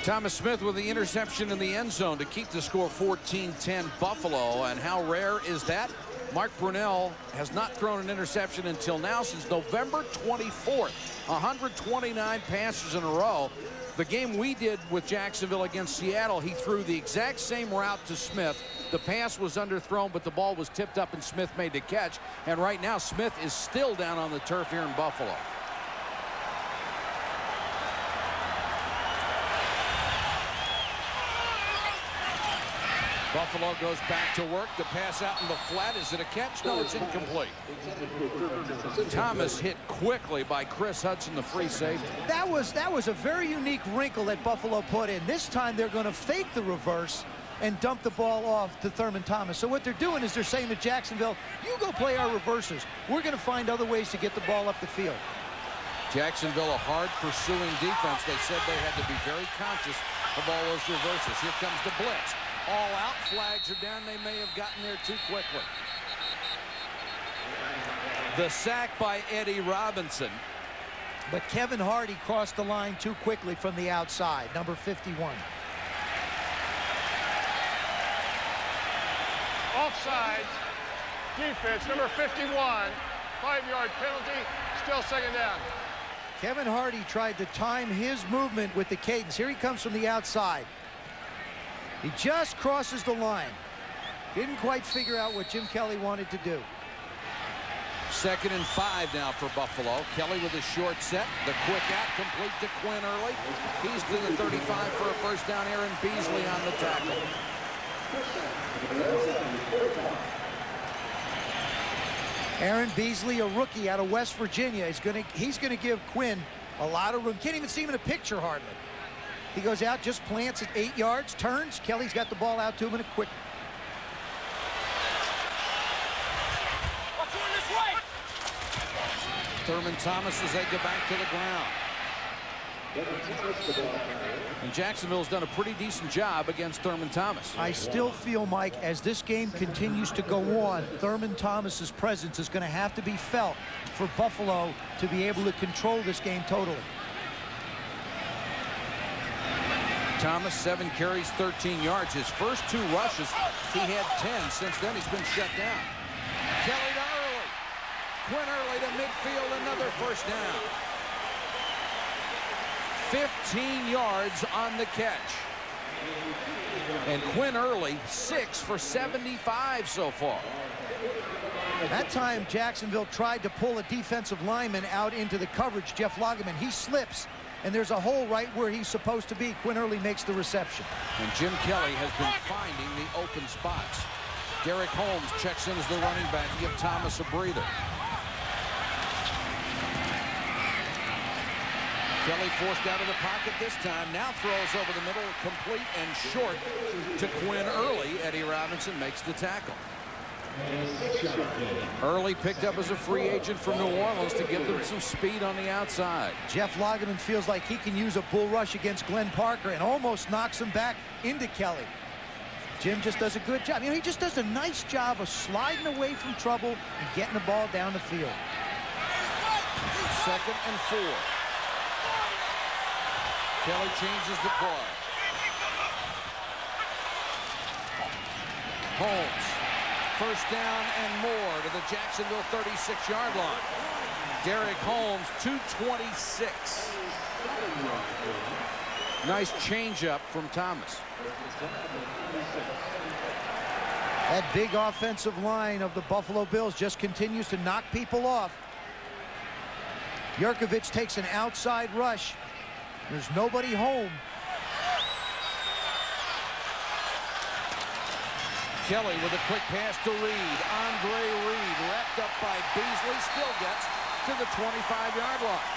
Thomas Smith with the interception in the end zone to keep the score 14-10 Buffalo. And how rare is that? Mark Brunell has not thrown an interception until now since November 24th. 129 passes in a row. The game we did with Jacksonville against Seattle, he threw the exact same route to Smith. The pass was underthrown, but the ball was tipped up and Smith made the catch. And right now, Smith is still down on the turf here in Buffalo. Buffalo goes back to work. The pass out in the flat. Is it a catch? No, it's incomplete. Thomas hit quickly by Chris Hudson, the free safety. That was a very unique wrinkle that Buffalo put in. This time they're going to fake the reverse and dump the ball off to Thurman Thomas. So what they're doing is they're saying to Jacksonville, you go play our reverses. We're going to find other ways to get the ball up the field. Jacksonville, a hard pursuing defense. They said they had to be very conscious of all those reverses. Here comes the blitz. All out, flags are down. They may have gotten there too quickly. The sack by Eddie Robinson. But Kevin Hardy crossed the line too quickly from the outside, number 51. Offsides, defense, number 51, 5-yard penalty, still second down. Kevin Hardy tried to time his movement with the cadence. Here he comes from the outside. He just crosses the line. Didn't quite figure out what Jim Kelly wanted to do. 2nd and 5 now for Buffalo. Kelly with a short set. The quick out complete to Quinn Early. He's to the 35 for a first down. Aaron Beasley on the tackle. Aaron Beasley, a rookie out of West Virginia, he's gonna give Quinn a lot of room. Can't even see him in a picture hardly. He goes out, just plants at 8 yards, turns. Kelly's got the ball out to him in a quick. Thurman Thomas as they go back to the ground. And Jacksonville's done a pretty decent job against Thurman Thomas. I still feel, Mike, as this game continues to go on, Thurman Thomas's presence is going to have to be felt for Buffalo to be able to control this game totally. Thomas, 7 carries, 13 yards. His first 2 rushes, he had 10. Since then, he's been shut down. Kelly to Early. Quinn Early to midfield, another first down. 15 yards on the catch. And Quinn Early, 6 for 75 so far. That time, Jacksonville tried to pull a defensive lineman out into the coverage. Jeff Lageman, he slips. And there's a hole right where he's supposed to be. Quinn Early makes the reception. And Jim Kelly has been finding the open spots. Derek Holmes checks in as the running back to give Thomas a breather. Kelly forced out of the pocket this time. Now throws over the middle, complete and short to Quinn Early. Eddie Robinson makes the tackle. Early picked up as a free agent from New Orleans to give them some speed on the outside. Jeff Lageman feels like he can use a bull rush against Glenn Parker and almost knocks him back into Kelly. Jim just does a good job. You know, he just does a nice job of sliding away from trouble and getting the ball down the field. 2nd and 4. Kelly changes the play. Holmes. First down and more to the Jacksonville 36-yard line. Derek Holmes, 226. Nice changeup from Thomas. That big offensive line of the Buffalo Bills just continues to knock people off. Jurkovec takes an outside rush. There's nobody home. Kelly with a quick pass to Reed. Andre Reed wrapped up by Beasley. Still gets to the 25-yard line.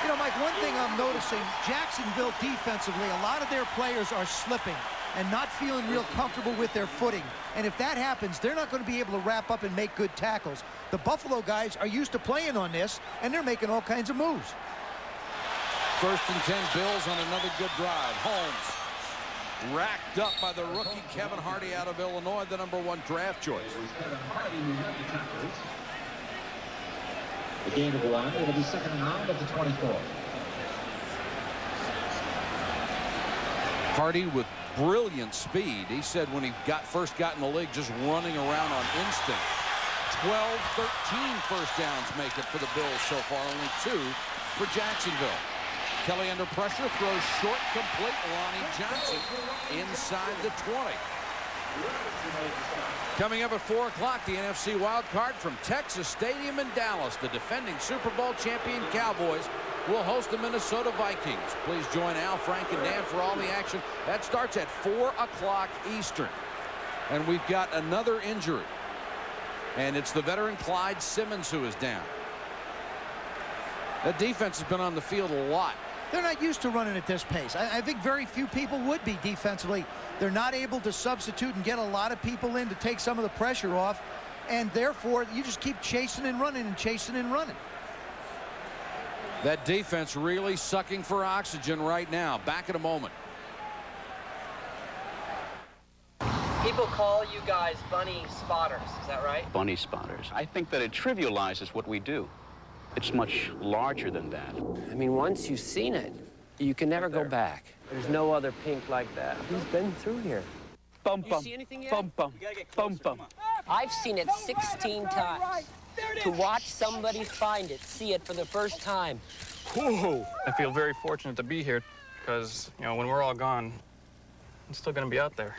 You know, Mike, one thing I'm noticing, Jacksonville defensively, a lot of their players are slipping. and not feeling real comfortable with their footing. And if that happens, they're not going to be able to wrap up and make good tackles. The Buffalo guys are used to playing on this, and they're making all kinds of moves. 1st and 10, Bills on another good drive. Holmes racked up by the rookie Kevin Hardy out of Illinois, the #1 draft choice. The gain of 1, it'll be 2nd and 9 at the 24. Hardy with brilliant speed. He said when he first got in the league, just running around on instinct. 12-13 first downs make it for the Bills so far, only 2 for Jacksonville. Kelly under pressure, throws short, complete. Lonnie Johnson inside the 20. Coming up at 4 o'clock, the NFC wild card from Texas Stadium in Dallas. The defending Super Bowl champion Cowboys will host the Minnesota Vikings. Please join Al, Frank, and Dan for all the action. That starts at 4 o'clock Eastern. And we've got another injury. And it's the veteran Clyde Simmons who is down. That defense has been on the field a lot. They're not used to running at this pace. I think very few people would be defensively. They're not able to substitute and get a lot of people in to take some of the pressure off. And therefore, you just keep chasing and running and chasing and running. That defense really sucking for oxygen right now. Back in a moment. People call you guys bunny spotters. Is that right? Bunny spotters. I think that it trivializes what we do. It's much larger than that. I mean, once you've seen it, you can never go back. There's no other pink like that. Who's been through here? Bum, You bum, see anything yet? bum, bum, bum, bum. I've seen it 16 times. To watch somebody find it, see it for the first time. Whoa! I feel very fortunate to be here because, you know, when we're all gone, I'm still going to be out there.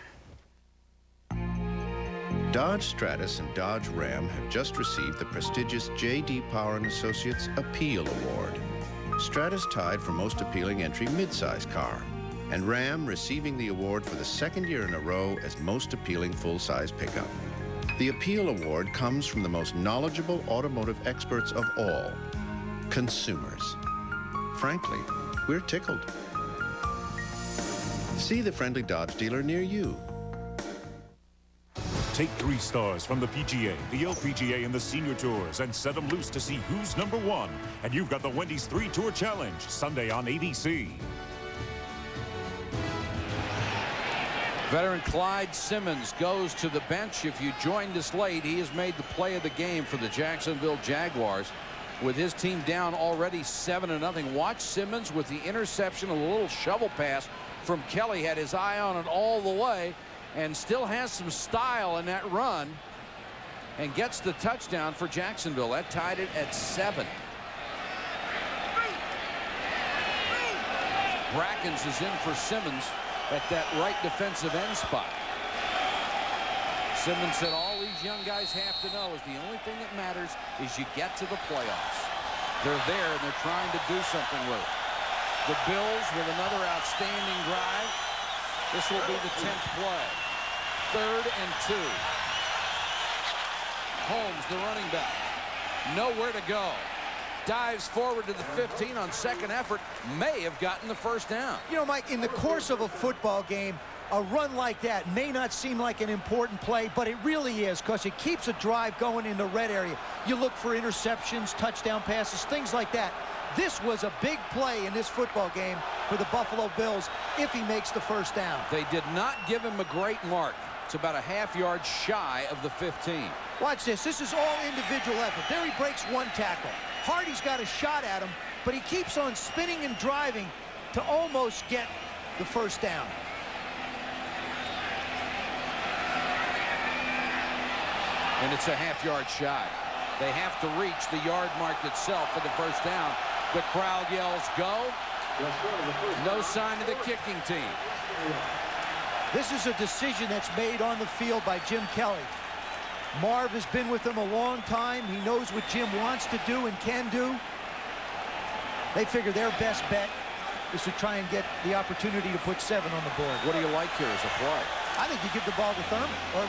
Dodge Stratus and Dodge Ram have just received the prestigious J.D. Power & Associates Appeal Award. Stratus tied for most appealing entry midsize car, and Ram receiving the award for the 2nd year in a row as most appealing full-size pickup. The Appeal Award comes from the most knowledgeable automotive experts of all, consumers. Frankly, we're tickled. See the friendly Dodge dealer near you. Take 3 stars from the PGA, the LPGA, and the Senior Tours and set them loose to see who's #1. And you've got the Wendy's 3-Tour Challenge, Sunday on ABC. Veteran Clyde Simmons goes to the bench. If you joined us late, he has made the play of the game for the Jacksonville Jaguars. With his team down already 7-0. Watch Simmons with the interception, a little shovel pass from Kelly. Had his eye on it all the way. And still has some style in that run and gets the touchdown for Jacksonville. That tied it at 7. Brackens is in for Simmons at that right defensive end spot. Simmons said all these young guys have to know is the only thing that matters is you get to the playoffs. They're there and they're trying to do something with it. The Bills with another outstanding drive. This will be the 10th play. 3rd and 2. Holmes, the running back. Nowhere to go. Dives forward to the 15 on 2nd effort. May have gotten the first down. You know, Mike, in the course of a football game, a run like that may not seem like an important play, but it really is because it keeps a drive going in the red area. You look for interceptions, touchdown passes, things like that. This was a big play in this football game for the Buffalo Bills if he makes the first down. They did not give him a great mark. It's about a half-yard shy of the 15. Watch this. This is all individual effort. There he breaks 1 tackle. Hardy's got a shot at him, but he keeps on spinning and driving to almost get the first down. And it's a half-yard shy. They have to reach the yard mark itself for the first down. The crowd yells, go. No sign of the kicking team. This is a decision that's made on the field by Jim Kelly. Marv has been with him a long time. He knows what Jim wants to do and can do. They figure their best bet is to try and get the opportunity to put 7 on the board. What do you like here as a play? I think you give the ball to Thurman, or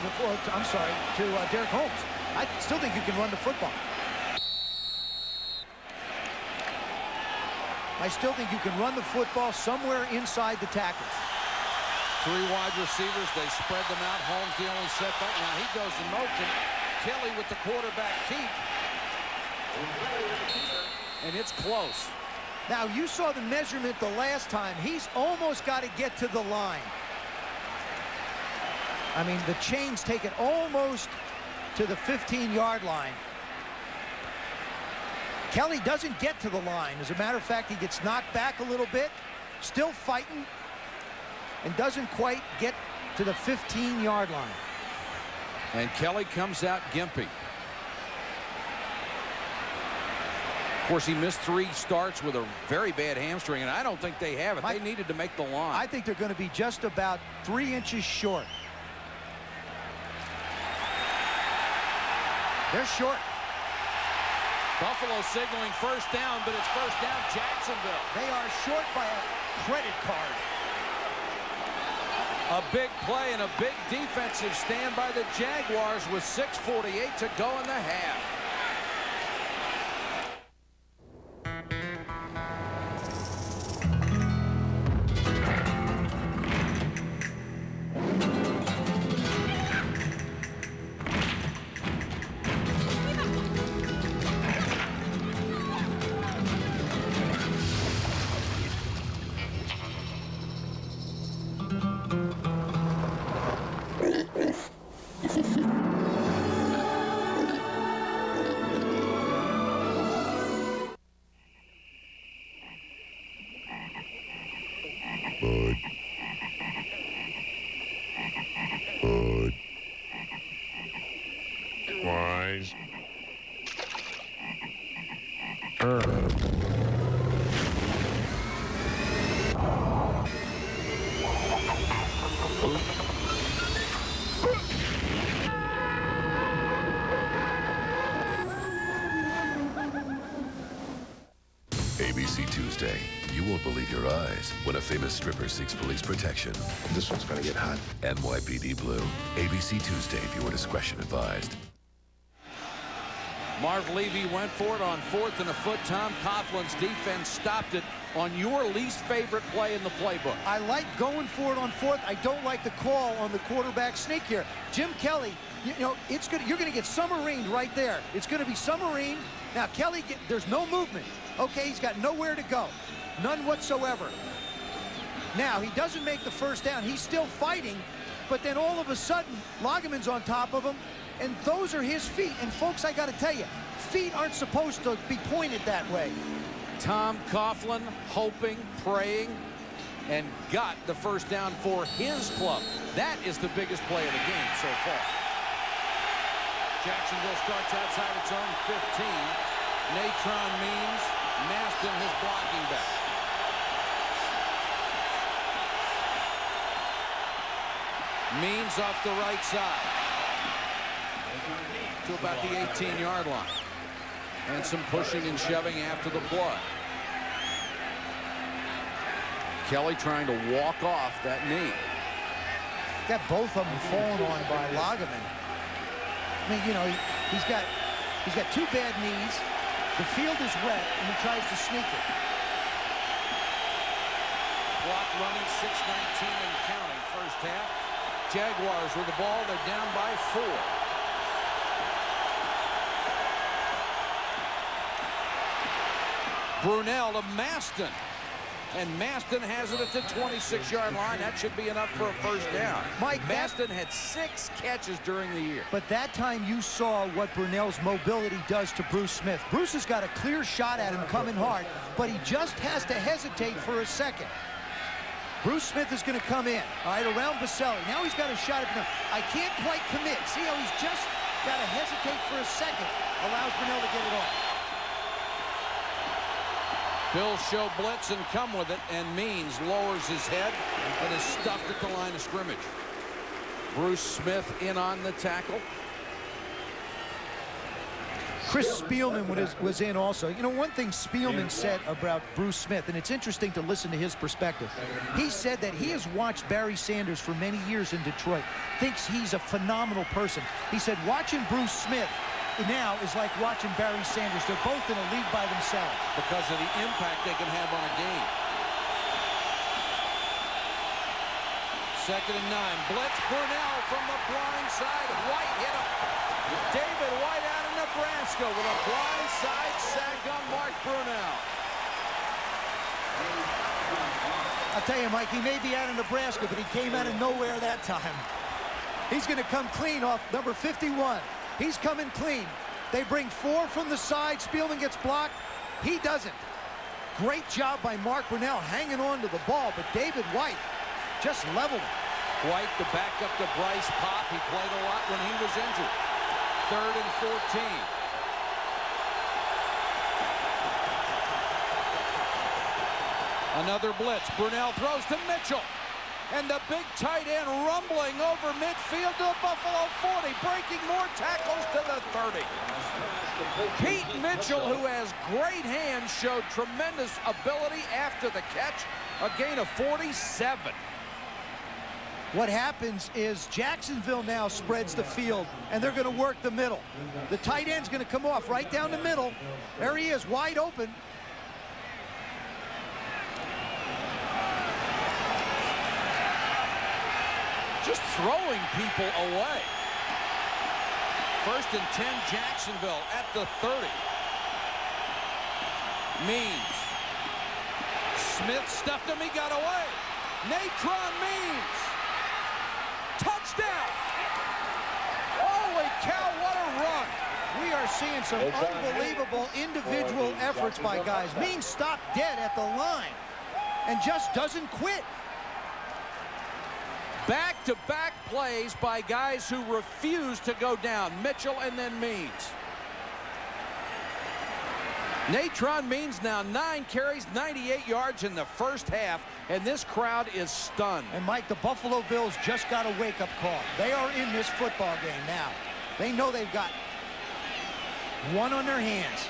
I'm sorry, to Derek Holmes. I still think you can run the football. I still think you can run the football somewhere inside the tackles. Three wide receivers. They spread them out. Holmes the only setback. Now he goes in motion. Kelly with the quarterback keep. And it's close. Now, you saw the measurement the last time. He's almost got to get to the line. I mean, the chains take it almost to the 15-yard line. Kelly doesn't get to the line. As a matter of fact, he gets knocked back a little bit, still fighting, and doesn't quite get to the 15-yard line. And Kelly comes out gimpy. Of course, he missed 3 starts with a very bad hamstring, and I don't think they have it. They needed to make the line. I think they're going to be just about 3 inches short. They're short. Buffalo signaling first down, but it's first down Jacksonville. They are short by a credit card. A big play and a big defensive stand by the Jaguars with 6:48 to go in the half. Wise. ABC Tuesday. You won't believe your eyes when a famous stripper seeks police protection. This one's gonna get hot. NYPD Blue. ABC Tuesday, viewer discretion advised. Marv Levy went for it on 4th and a foot. Tom Coughlin's defense stopped it on your least favorite play in the playbook. I like going for it on 4th. I don't like the call on the quarterback sneak here. Jim Kelly, you know, you're going to get submarined right there. It's going to be submarine. Now, Kelly, there's no movement. Okay, he's got nowhere to go. None whatsoever. Now, he doesn't make the first down. He's still fighting, but then all of a sudden, Lageman's on top of him, and those are his feet. And, folks, I got to tell you, feet aren't supposed to be pointed that way. Tom Coughlin hoping, praying, and got the first down for his club. That is the biggest play of the game so far. Jacksonville starts outside its own 15. Natrone Means, Maston his blocking back. Means off the right side to about the 18-yard line. And some pushing and shoving after the play. Kelly trying to walk off that knee. Got both of them falling on by Lageman. I mean, you know, he's got 2 bad knees. The field is wet, and he tries to sneak it. Clock running, 6:19 and counting. First half. Jaguars with the ball. They're down by 4. Brunell to Maston. And Maston has it at the 26-yard line. That should be enough for a first down. Mike, Maston had 6 catches during the year. But that time you saw what Brunell's mobility does to Bruce Smith. Bruce has got a clear shot at him coming hard, but he just has to hesitate for a second. Bruce Smith is going to come in, all right, around Baselli. Now he's got a shot at Brunell. I can't quite commit. See how he's just got to hesitate for a second. Allows Brunell to get it off. Bills show blitz and come with it, and Means lowers his head and is stuffed at the line of scrimmage. Bruce Smith in on the tackle. Chris Spielman was in also. You know, one thing Spielman said about Bruce Smith, and it's interesting to listen to his perspective. He said that he has watched Barry Sanders for many years in Detroit, thinks he's a phenomenal person. He said watching Bruce Smith now is like watching Barry Sanders. They're both in a league by themselves. Because of the impact they can have on a game. 2nd and 9. Blitz Brunell from the blind side. White hit him. David White out of Nebraska with a blind side sack on Mark Brunell. I'll tell you, Mike, he may be out of Nebraska, but he came out of nowhere that time. He's going to come clean off number 51. He's coming clean. They bring 4 from the side. Spielman gets blocked. He doesn't. Great job by Mark Brunell hanging on to the ball, but David White just leveled him. White, the backup to Bryce Pop. He played a lot when he was injured. 3rd and 14. Another blitz. Brunell throws to Mitchell. And the big tight end rumbling over midfield to the Buffalo 40. Breaking more tackles to the 30. Pete Mitchell, who has great hands, showed tremendous ability after the catch. A gain of 47. What happens is Jacksonville now spreads the field, and they're going to work the middle. The tight end's going to come off right down the middle. There he is, wide open. Just throwing people away. 1st and 10, Jacksonville at the 30. Means. Smith stuffed him, he got away. Natrone Means. Touchdown! Holy cow, what a run! We are seeing some unbelievable individual efforts by guys. Means stopped dead at the line and just doesn't quit. Back-to-back plays by guys who refuse to go down. Mitchell and then Means. Natrone Means now 9 carries, 98 yards in the first half, and this crowd is stunned. And Mike, the Buffalo Bills just got a wake-up call. They are in this football game now. They know they've got one on their hands.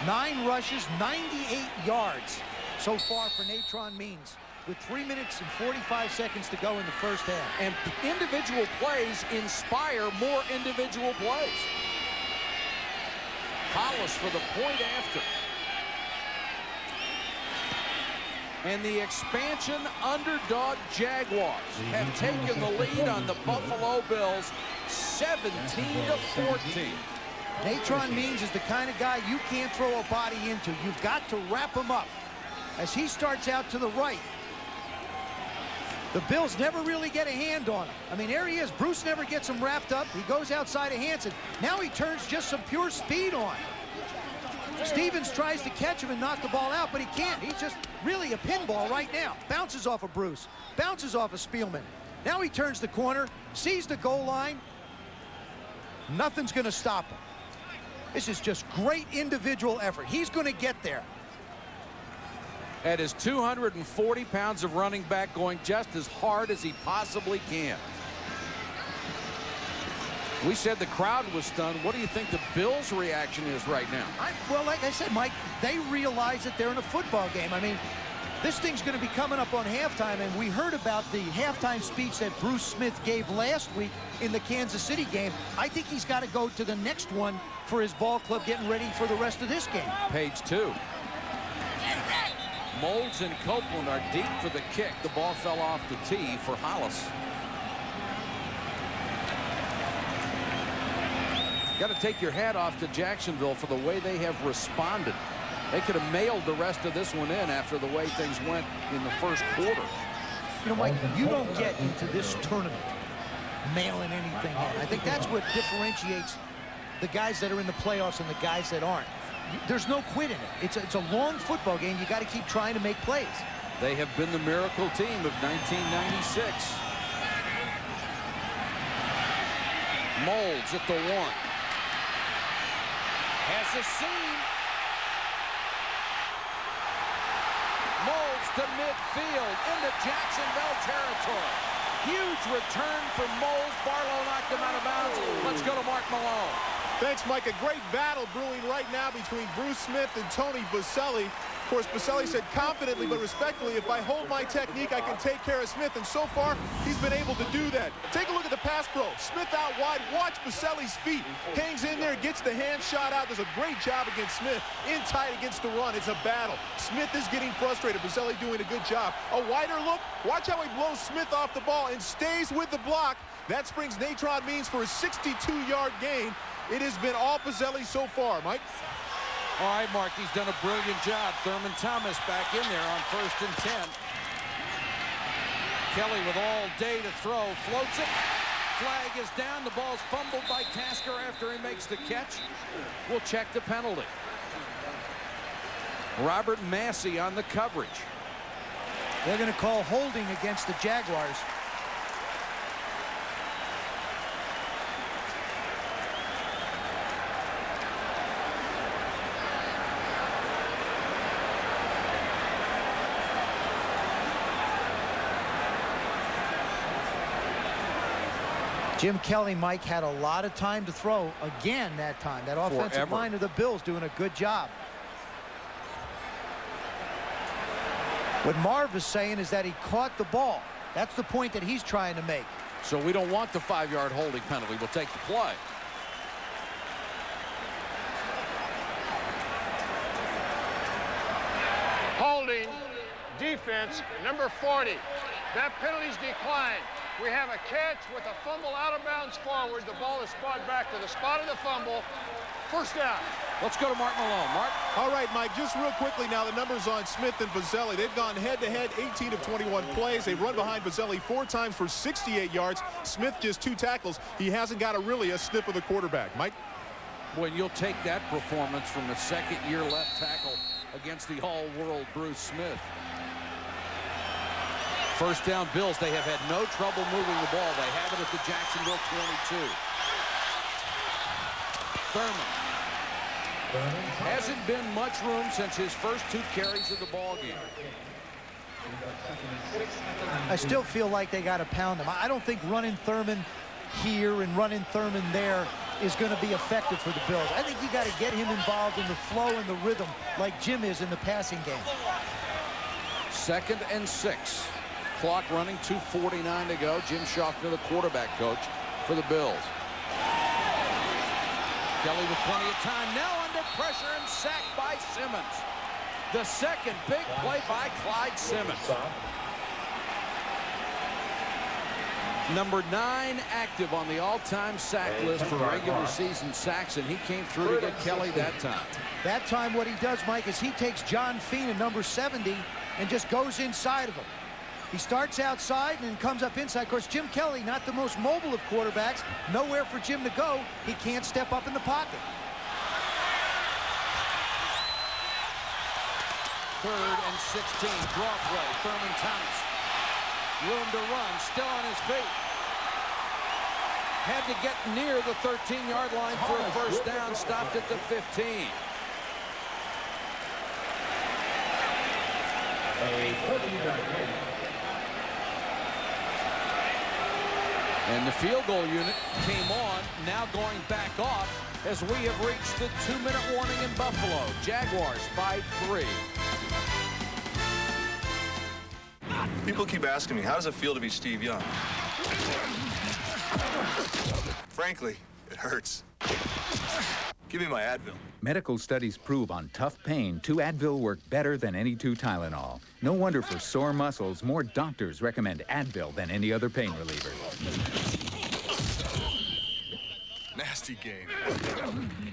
9 rushes, 98 yards so far for Natrone Means, with 3 minutes and 45 seconds to go in the first half. And individual plays inspire more individual plays. Hollis for the point after. And the expansion underdog Jaguars have taken the lead on the Buffalo Bills 17-14. Natrone Means is the kind of guy you can't throw a body into. You've got to wrap him up. As he starts out to the right, the Bills never really get a hand on him. I mean, there he is. Bruce never gets him wrapped up. He goes outside of Hansen. Now he turns just some pure speed on. Stevens tries to catch him and knock the ball out, but he can't. He's just really a pinball right now. Bounces off of Bruce. Bounces off of Spielman. Now he turns the corner, sees the goal line. Nothing's going to stop him. This is just great individual effort. He's going to get there. At his 240 pounds of running back, going just as hard as he possibly can. We said the crowd was stunned. What do you think the Bills' reaction is right now? Well, like I said, Mike, they realize that they're in a football game. I mean, this thing's going to be coming up on halftime, and we heard about the halftime speech that Bruce Smith gave last week in the Kansas City game. I think he's got to go to the next one for his ball club getting ready for the rest of this game. Page 2. Moulds and Copeland are deep for the kick. The ball fell off the tee for Hollis. Got to take your hat off to Jacksonville for the way they have responded. They could have mailed the rest of this one in after the way things went in the first quarter. You know, Mike, you don't get into this tournament mailing anything in. I think that's what differentiates the guys that are in the playoffs and the guys that aren't. There's no quit in it. It's a long football game. You got to keep trying to make plays. They have been the miracle team of 1996. Moulds at the 1. Has a seam. Moulds to midfield into Jacksonville territory. Huge return for Moulds. Barlow knocked him out of bounds. Let's go to Mark Malone. Thanks, Mike. A great battle brewing right now between Bruce Smith and Tony Boselli. course, Baselli said confidently but respectfully, if I hold my technique, I can take care of Smith, and so far, he's been able to do that. Take a look at the pass pro. Smith out wide. Watch Baselli's feet. Hangs in there, gets the hand shot out. Does a great job against Smith. In tight against the run. It's a battle. Smith is getting frustrated. Baselli doing a good job. A wider look. Watch how he blows Smith off the ball and stays with the block. That springs Natrone Means for a 62-yard gain. It has been all Baselli so far, Mike. All right, Mark, he's done a brilliant job. Thurman Thomas back in there on 1st and 10. Kelly with all day to throw, floats it. Flag is down. The ball's fumbled by Tasker after he makes the catch. We'll check the penalty. Robert Massey on the coverage. They're going to call holding against the Jaguars. Jim Kelly, Mike, had a lot of time to throw again that time. That offensive line of the Bills doing a good job. What Marv is saying is that he caught the ball. That's the point that he's trying to make. So we don't want the 5-yard holding penalty. We'll take the play. Holding, defense, number 40. That penalty's declined. We have a catch with a fumble out of bounds forward. The ball is spot back to the spot of the fumble. First down. Let's go to Mark Malone. Mark? All right, Mike, just real quickly now, the numbers on Smith and Baselli. They've gone head-to-head, 18 of 21 plays. They've run behind Baselli 4 times for 68 yards. Smith just 2 tackles. He hasn't got really a sniff of the quarterback. Mike? Boy, you'll take that performance from the second-year left tackle against the all-world Bruce Smith. First down Bills. They have had no trouble moving the ball. They have it at the Jacksonville 22. Thurman. Hasn't been much room since his first 2 carries of the ball game. I still feel like they got to pound him. I don't think running Thurman here and running Thurman there is going to be effective for the Bills. I think you got to get him involved in the flow and the rhythm like Jim is in the passing game. 2nd and 6. Clock running, 2:49 to go. Jim Schaffner, the quarterback coach for the Bills. Kelly with plenty of time. Now under pressure and sacked by Simmons. The second big play by Clyde Simmons. Number 9 active on the all-time sack list for regular season sacks, and he came through to get Kelly that time. That time what he does, Mike, is he takes John Feenan, number 70, and just goes inside of him. He starts outside and then comes up inside. Of course, Jim Kelly, not the most mobile of quarterbacks. Nowhere for Jim to go. He can't step up in the pocket. 3rd and 16. Draw play. Thurman Thomas. Room to run. Still on his feet. Had to get near the 13-yard line for a first down. Stopped at the 15. And the field goal unit came on, now going back off as we have reached the 2-minute warning in Buffalo. Jaguars by 3. People keep asking me, how does it feel to be Steve Young? Frankly, it hurts. Give me my Advil. Medical studies prove on tough pain, 2 Advil work better than any 2 Tylenol. No wonder for sore muscles, more doctors recommend Advil than any other pain reliever. Nasty game.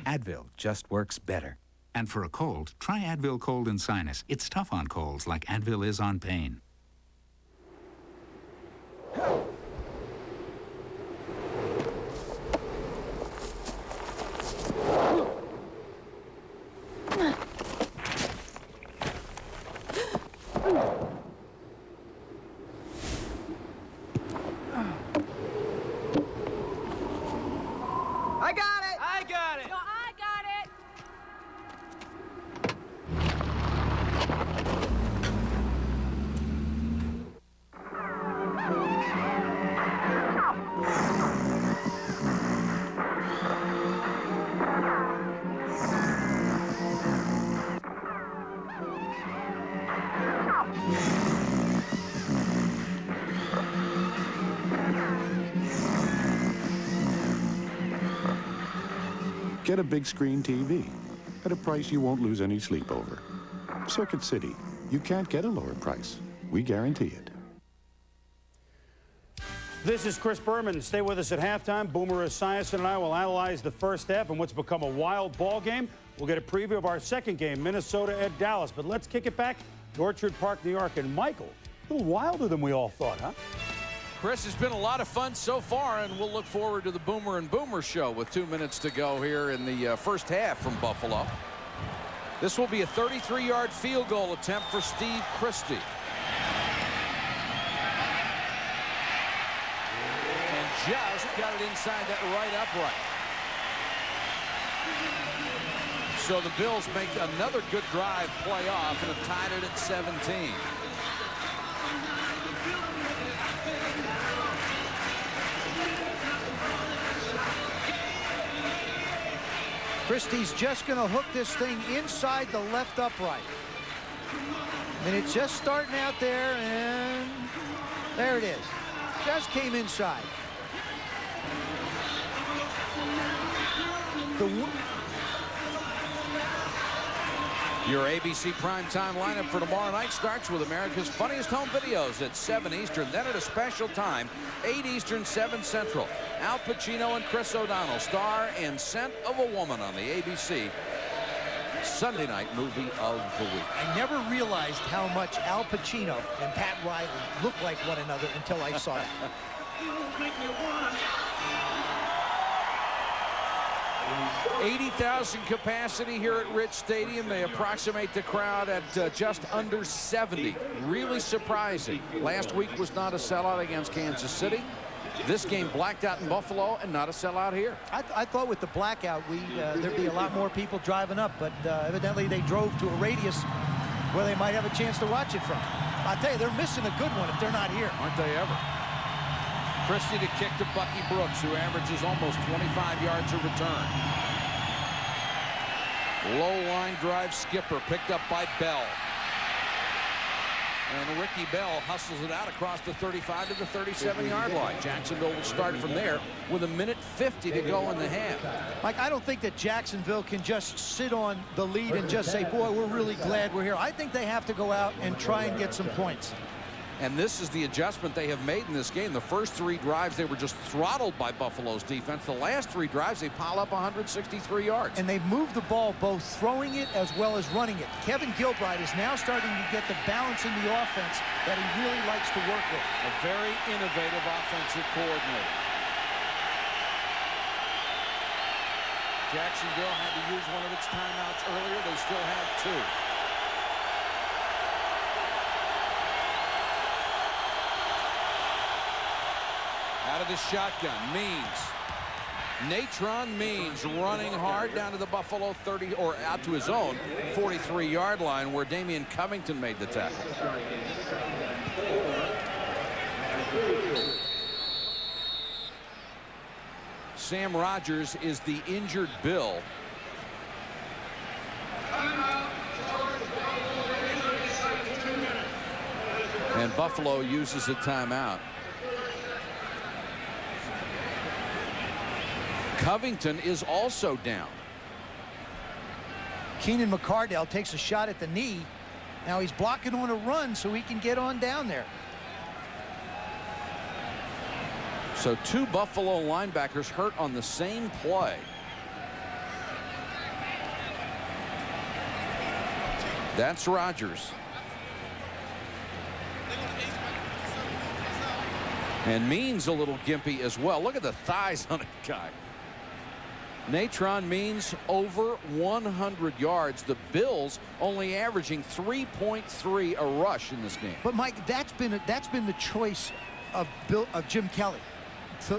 Advil just works better. And for a cold, try Advil Cold and Sinus. It's tough on colds like Advil is on pain. I got it! I got it! No, I got it! Get a big screen TV at a price you won't lose any sleep over. Circuit City. You can't get a lower price. We guarantee it. This is Chris Berman. Stay with us at halftime. Boomer Esiason and I will analyze the first half and what's become a wild ball game. We'll get a preview of our second game, Minnesota at Dallas. But let's kick it back to Orchard Park, New York. And Michael, a little wilder than we all thought, huh? Chris, it's been a lot of fun so far, and we'll look forward to the Boomer and Boomer show with 2 minutes to go here in the first half from Buffalo. This will be a 33-yard field goal attempt for Steve Christie. And just got it inside that right upright. So the Bills make another good drive play off and have tied it at 17. Christie's just going to hook this thing inside the left upright. And it's just starting out there, and there it is. Just came inside. Your ABC primetime lineup for tomorrow night starts with America's Funniest Home Videos at 7 Eastern. Then at a special time, 8 Eastern, 7 Central. Al Pacino and Chris O'Donnell star in Scent of a Woman on the ABC Sunday night movie of the week. I never realized how much Al Pacino and Pat Riley look like one another until I saw it. 80,000 capacity here at Rich Stadium. They approximate the crowd at just under 70. Really surprising. Last week was not a sellout against Kansas City. This game blacked out in Buffalo and not a sellout here. I thought with the blackout there'd be a lot more people driving up, but evidently they drove to a radius where they might have a chance to watch it from. I'll tell you, they're missing a good one if they're not here. Aren't they ever? Christie to kick to Bucky Brooks, who averages almost 25 yards a return. Low line drive skipper picked up by Bell. And Ricky Bell hustles it out across the 35 to the 37-yard line. Jacksonville will start from there with 1:50 to go in the half. Mike, I don't think that Jacksonville can just sit on the lead and just say, boy, we're really glad we're here. I think they have to go out and try and get some points. And this is the adjustment they have made in this game. The first 3 drives, they were just throttled by Buffalo's defense. The last 3 drives, they pile up 163 yards. And they've moved the ball, both throwing it as well as running it. Kevin Gilbride is now starting to get the balance in the offense that he really likes to work with. A very innovative offensive coordinator. Jacksonville had to use one of its timeouts earlier. They still have 2. Out of the shotgun, Means. Natrone Means running hard down to the Buffalo 30, or out to his own 43-yard line where Damian Covington made the tackle. Sam Rogers is the injured Bill. And Buffalo uses a timeout. Covington is also down. Keenan McCardell takes a shot at the knee. Now he's blocking on a run so he can get on down there. So 2 Buffalo linebackers hurt on the same play. That's Rogers. And Means a little gimpy as well. Look at the thighs on that guy. Natrone Means over 100 yards. The Bills only averaging 3.3 a rush in this game. But Mike, that's been the choice of Jim Kelly,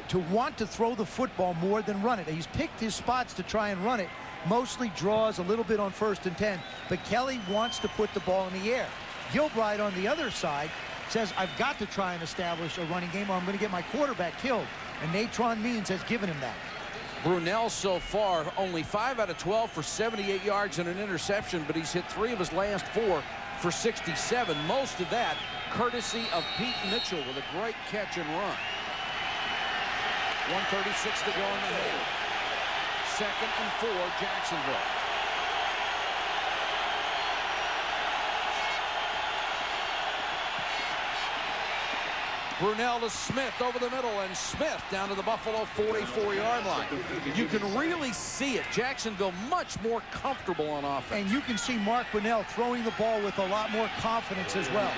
to want to throw the football more than run it. He's picked his spots to try and run it. Mostly draws a little bit on 1st and 10, but Kelly wants to put the ball in the air. Gilbride on the other side says, I've got to try and establish a running game or I'm going to get my quarterback killed. And Natrone Means has given him that. Brunell so far only 5 out of 12 for 78 yards and an interception, but he's hit 3 of his last 4 for 67. Most of that courtesy of Pete Mitchell with a great catch and run. 1:36 to go in the half. 2nd and 4, Jacksonville. Brunell to Smith over the middle, and Smith down to the Buffalo 44-yard line. You can really see it. Jacksonville much more comfortable on offense. And you can see Mark Brunell throwing the ball with a lot more confidence as well.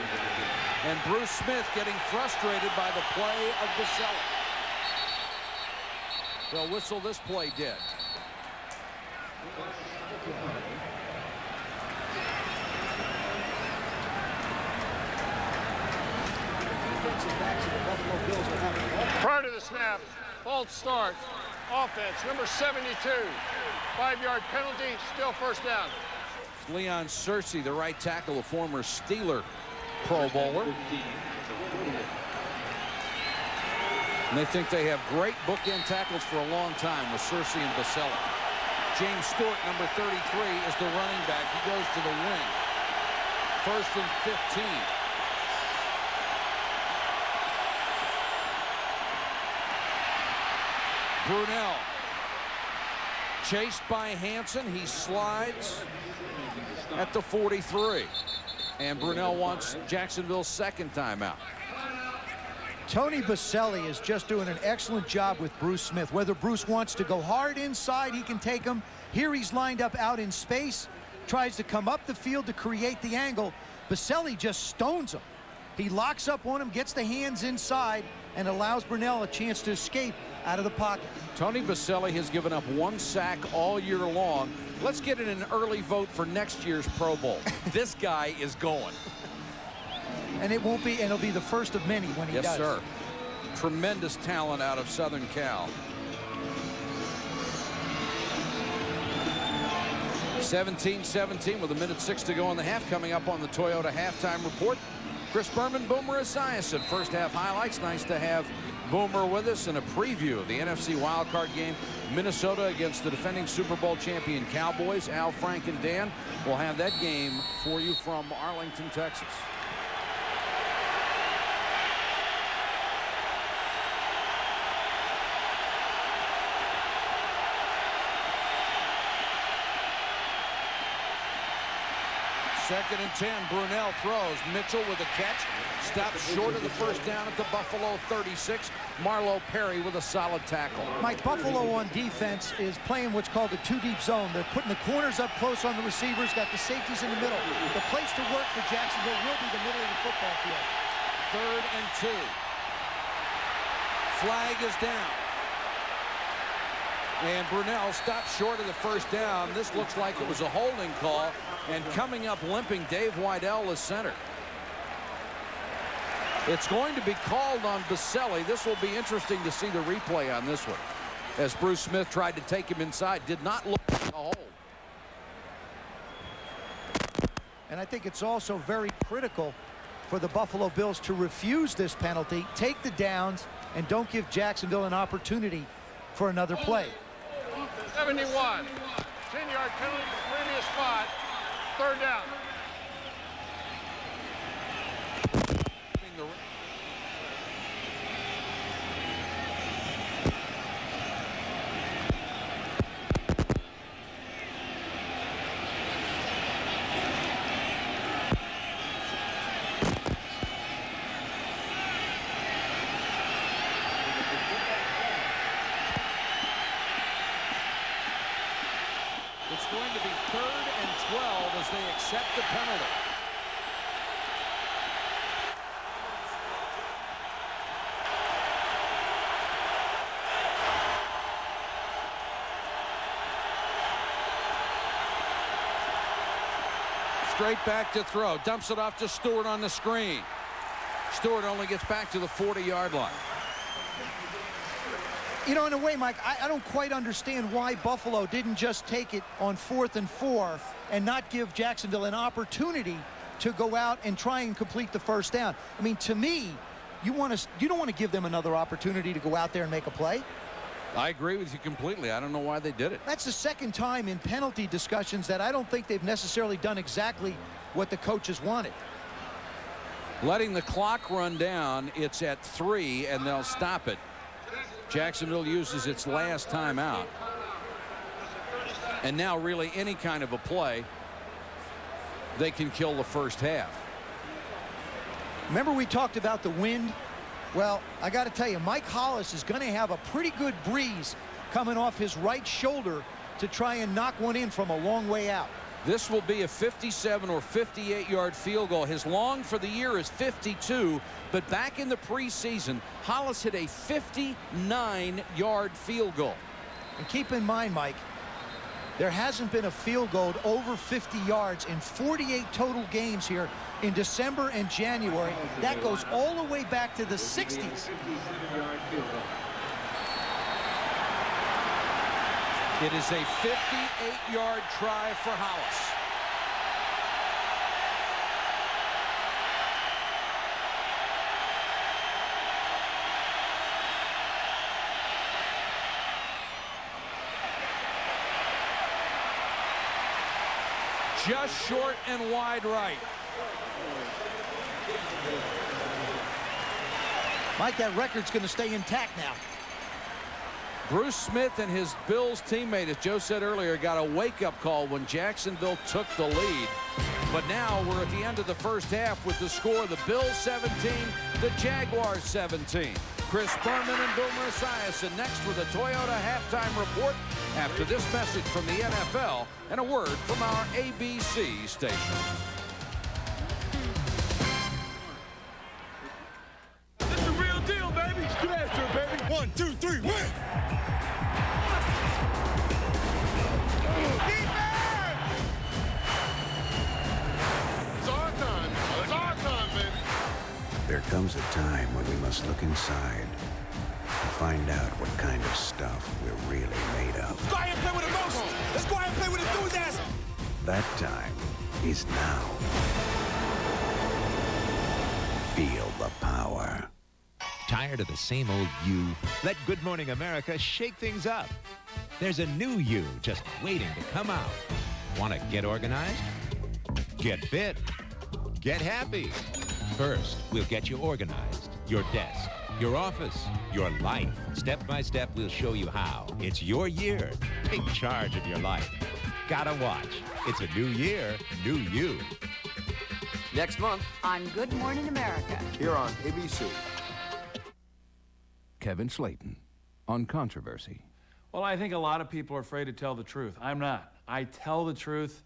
And Bruce Smith getting frustrated by the play of Baselli. They'll whistle this play dead. Prior to the snap, false start, offense, number 72. 5-yard penalty, still first down. Leon Searcy, the right tackle, a former Steeler Pro Bowler. And they think they have great bookend tackles for a long time with Searcy and Baselli. James Stewart, number 33, is the running back. He goes to the wing. 1st and 15. Brunell chased by Hansen. He slides at the 43. And Brunell wants Jacksonville's 2nd timeout. Tony Baselli is just doing an excellent job with Bruce Smith. Whether Bruce wants to go hard inside, he can take him. Here he's lined up out in space, tries to come up the field to create the angle. Baselli just stones him. He locks up on him, gets the hands inside, and allows Brunell a chance to escape out of the pocket. Tony Baselli has given up 1 sack all year long. Let's get in an early vote for next year's Pro Bowl. This guy is going. And it won't be, and it'll be the first of many when he does. Yes, sir. Tremendous talent out of Southern Cal. 17-17 with 1:06 to go in the half. Coming up on the Toyota halftime report, Chris Berman, Boomer Esiason. First half highlights. Nice to have Boomer with us in a preview of the NFC wildcard game. Minnesota against the defending Super Bowl champion Cowboys. Al, Frank, and Dan will have that game for you from Arlington, Texas. Second and 10, Brunell throws. Mitchell with a catch. Stops short of the first down at the Buffalo 36. Marlowe Perry with a solid tackle. Mike, Buffalo on defense is playing what's called a 2-deep zone. They're putting the corners up close on the receivers, got the safeties in the middle. The place to work for Jacksonville will be the middle of the football field. 3rd and 2. Flag is down. And Brunell stops short of the first down. This looks like it was a holding call. And coming up limping, Dave Wydell is center. It's going to be called on Baselli. This will be interesting to see the replay on this one. As Bruce Smith tried to take him inside, did not look like a hold. And I think it's also very critical for the Buffalo Bills to refuse this penalty, take the downs, and don't give Jacksonville an opportunity for another play. 71. 10-yard penalty from the previous spot. 3rd down. It's going to be 3rd and 12 as they accept the penalty. Straight back to throw. Dumps it off to Stewart on the screen. Stewart only gets back to the 40-yard line. You know, in a way, Mike, I don't quite understand why Buffalo didn't just take it on 4th and 4 and not give Jacksonville an opportunity to go out and try and complete the first down. I mean, to me, you don't want to give them another opportunity to go out there and make a play. I agree with you completely. I don't know why they did it. That's the second time in penalty discussions that I don't think they've necessarily done exactly what the coaches wanted. Letting the clock run down, it's at 3, and they'll stop it. Jacksonville uses its last timeout. And now really any kind of a play, they can kill the first half. Remember we talked about the wind? Well, I got to tell you, Mike Hollis is going to have a pretty good breeze coming off his right shoulder to try and knock one in from a long way out. This will be a 57 or 58-yard field goal. His long for the year is 52, but back in the preseason, Hollis hit a 59-yard field goal. And keep in mind, Mike, there hasn't been a field goal over 50 yards in 48 total games here in December and January. That goes all the way back to the 60s. It is a 58-yard try for Hollis. Just short and wide right. Mike, that record's going to stay intact now. Bruce Smith and his Bills teammate, as Joe said earlier, got a wake-up call when Jacksonville took the lead. But now we're at the end of the first half with the score: the Bills 17, the Jaguars 17. Chris Berman and Boomer Esiason next with a Toyota halftime report after this message from the NFL and a word from our ABC station. This is the real deal, baby. Get after it, baby. 1, 2, 3, win! There comes a time when we must look inside to find out what kind of stuff we're really made of. Let's go ahead and play with emotion. Let's go ahead and play with enthusiasm. That time is now. Feel the power. Tired of the same old you? Let Good Morning America shake things up. There's a new you just waiting to come out. Want to get organized? Get fit? Get happy? First, we'll get you organized. Your desk, your office, your life. Step by step, we'll show you how. It's your year. Take charge of your life. Gotta watch. It's a new year, new you. Next month on Good Morning America. Here on ABC. Kevin Slayton on controversy. Well, I think a lot of people are afraid to tell the truth. I'm not. I tell the truth.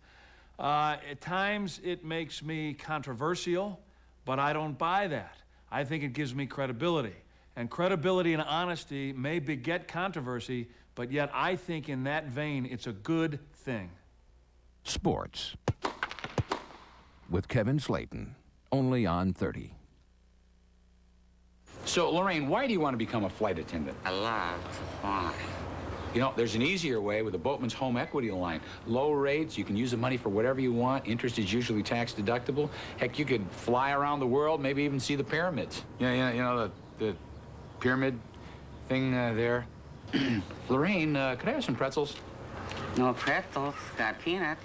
At times, it makes me controversial, but I don't buy that. I think it gives me credibility. And credibility and honesty may beget controversy, but yet I think in that vein, it's a good thing. Sports with Kevin Slayton, only on 30. So, Lorraine, why do you want to become a flight attendant? I love to fly. You know, there's an easier way with the Boatman's Home Equity Line. Low rates, you can use the money for whatever you want. Interest is usually tax deductible. Heck, you could fly around the world, maybe even see the pyramids. Yeah, you know, the pyramid thing there. Lorraine, could I have some pretzels? No pretzels, got peanuts.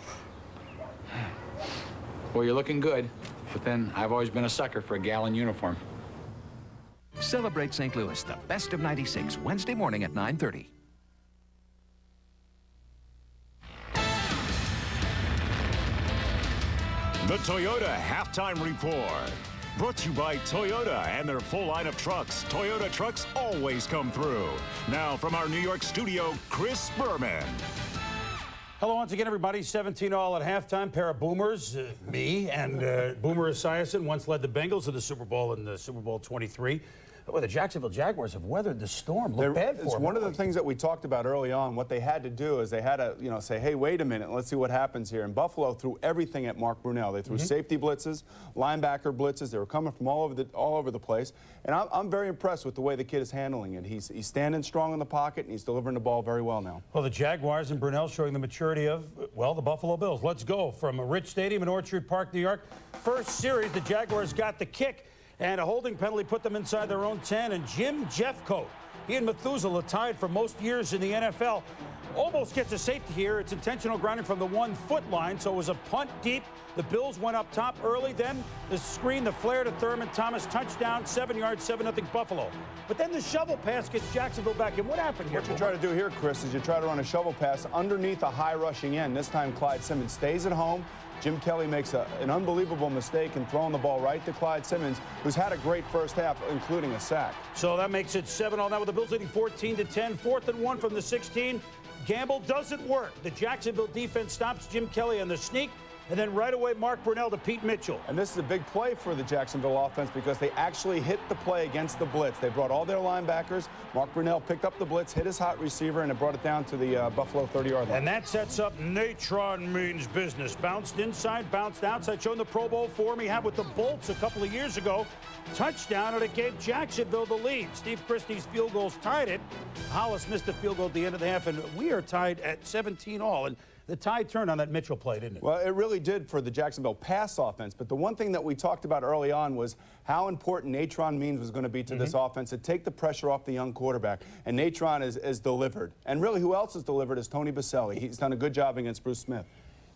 Well, you're looking good, but then I've always been a sucker for a gal in uniform. Celebrate St. Louis, the best of 96, Wednesday morning at 9:30. The Toyota Halftime Report. Brought to you by Toyota and their full line of trucks. Toyota trucks always come through. Now from our New York studio, Chris Berman. Hello once again, everybody. 17-all at halftime. Pair of boomers, me and Boomer Esiason, once led the Bengals to the Super Bowl in the Super Bowl 23. Well, the Jacksonville Jaguars have weathered the storm. Look bad for them. It's one of the things that we talked about early on. What they had to do is they had to, say, hey, wait a minute, let's see what happens here. And Buffalo threw everything at Mark Brunell. They threw safety blitzes, linebacker blitzes. They were coming from all over the place. And I'm very impressed with the way the kid is handling it. He's standing strong in the pocket, and he's delivering the ball very well now. Well, the Jaguars and Brunell showing the maturity of, well, the Buffalo Bills. Let's go from a Rich Stadium in Orchard Park, New York. First series, the Jaguars got the kick. And a holding penalty put them inside their own 10. And Jim Jeffcoat He and Methuselah tied for most years in the NFL. Almost gets a safety here. It's intentional grounding from the 1-foot line, so it was a punt deep. The Bills went up top early. Then the screen, the flare to Thurman Thomas, touchdown, 7 yards, 7-0 Buffalo. But then the shovel pass gets Jacksonville back in. What happened here? What you try to do here, Chris, is you try to run a shovel pass underneath a high rushing end. This time Clyde Simmons stays at home. Jim Kelly makes an unbelievable mistake in throwing the ball right to Clyde Simmons, who's had a great first half, including a sack. So that makes it 7-all now with the Bills leading 14-10. 4th and 1 from the 16. Gamble doesn't work. The Jacksonville defense stops Jim Kelly on the sneak. And then right away, Mark Brunell to Pete Mitchell. And this is a big play for the Jacksonville offense because they actually hit the play against the blitz. They brought all their linebackers. Mark Brunell picked up the blitz, hit his hot receiver, and it brought it down to the Buffalo 30-yard line. And that sets up Natrone Means business. Bounced inside, bounced outside, showing the Pro Bowl form he had with the Bolts a couple of years ago. Touchdown, and it gave Jacksonville the lead. Steve Christie's field goals tied it. Hollis missed the field goal at the end of the half, and we are tied at 17-all. And the tide turned on that Mitchell play, didn't it? Well, it really did for the Jacksonville pass offense. But the one thing that we talked about early on was how important Natrone Means was going to be to this offense to take the pressure off the young quarterback. And Natrone is delivered. And really, who else has delivered is Tony Baselli. He's done a good job against Bruce Smith.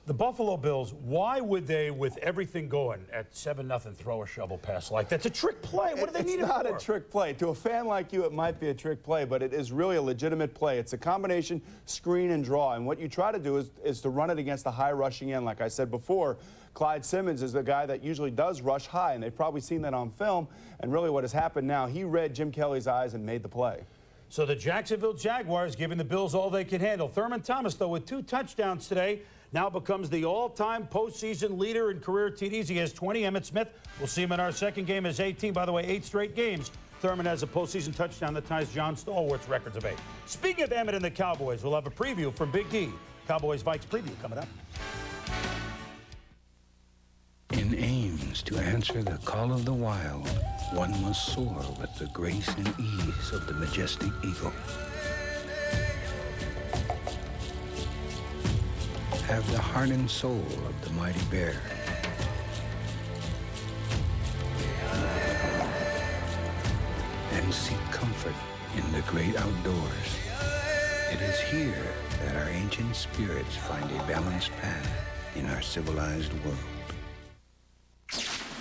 The Buffalo Bills, why would they, with everything going at 7-0, throw a shovel pass like that? It's a trick play. What do they need it for? It's not a trick play. To a fan like you, it might be a trick play, but it is really a legitimate play. It's a combination screen and draw, and what you try to do is to run it against the high rushing end. Like I said before, Clyde Simmons is the guy that usually does rush high, and they've probably seen that on film, and really what has happened now, he read Jim Kelly's eyes and made the play. So the Jacksonville Jaguars giving the Bills all they can handle. Thurman Thomas, though, with 2 touchdowns today, now becomes the all-time postseason leader in career TDs. He has 20. Emmitt Smith, we'll see him in our second game, as 18. By the way, 8 straight games. Thurman has a postseason touchdown that ties John Stallworth's records of 8. Speaking of Emmitt and the Cowboys, we'll have a preview from Big D. Cowboys-Vikes preview coming up. In Ames, to answer the call of the wild, one must soar with the grace and ease of the majestic eagle. Have the heart and soul of the mighty bear. And seek comfort in the great outdoors. It is here that our ancient spirits find a balanced path in our civilized world.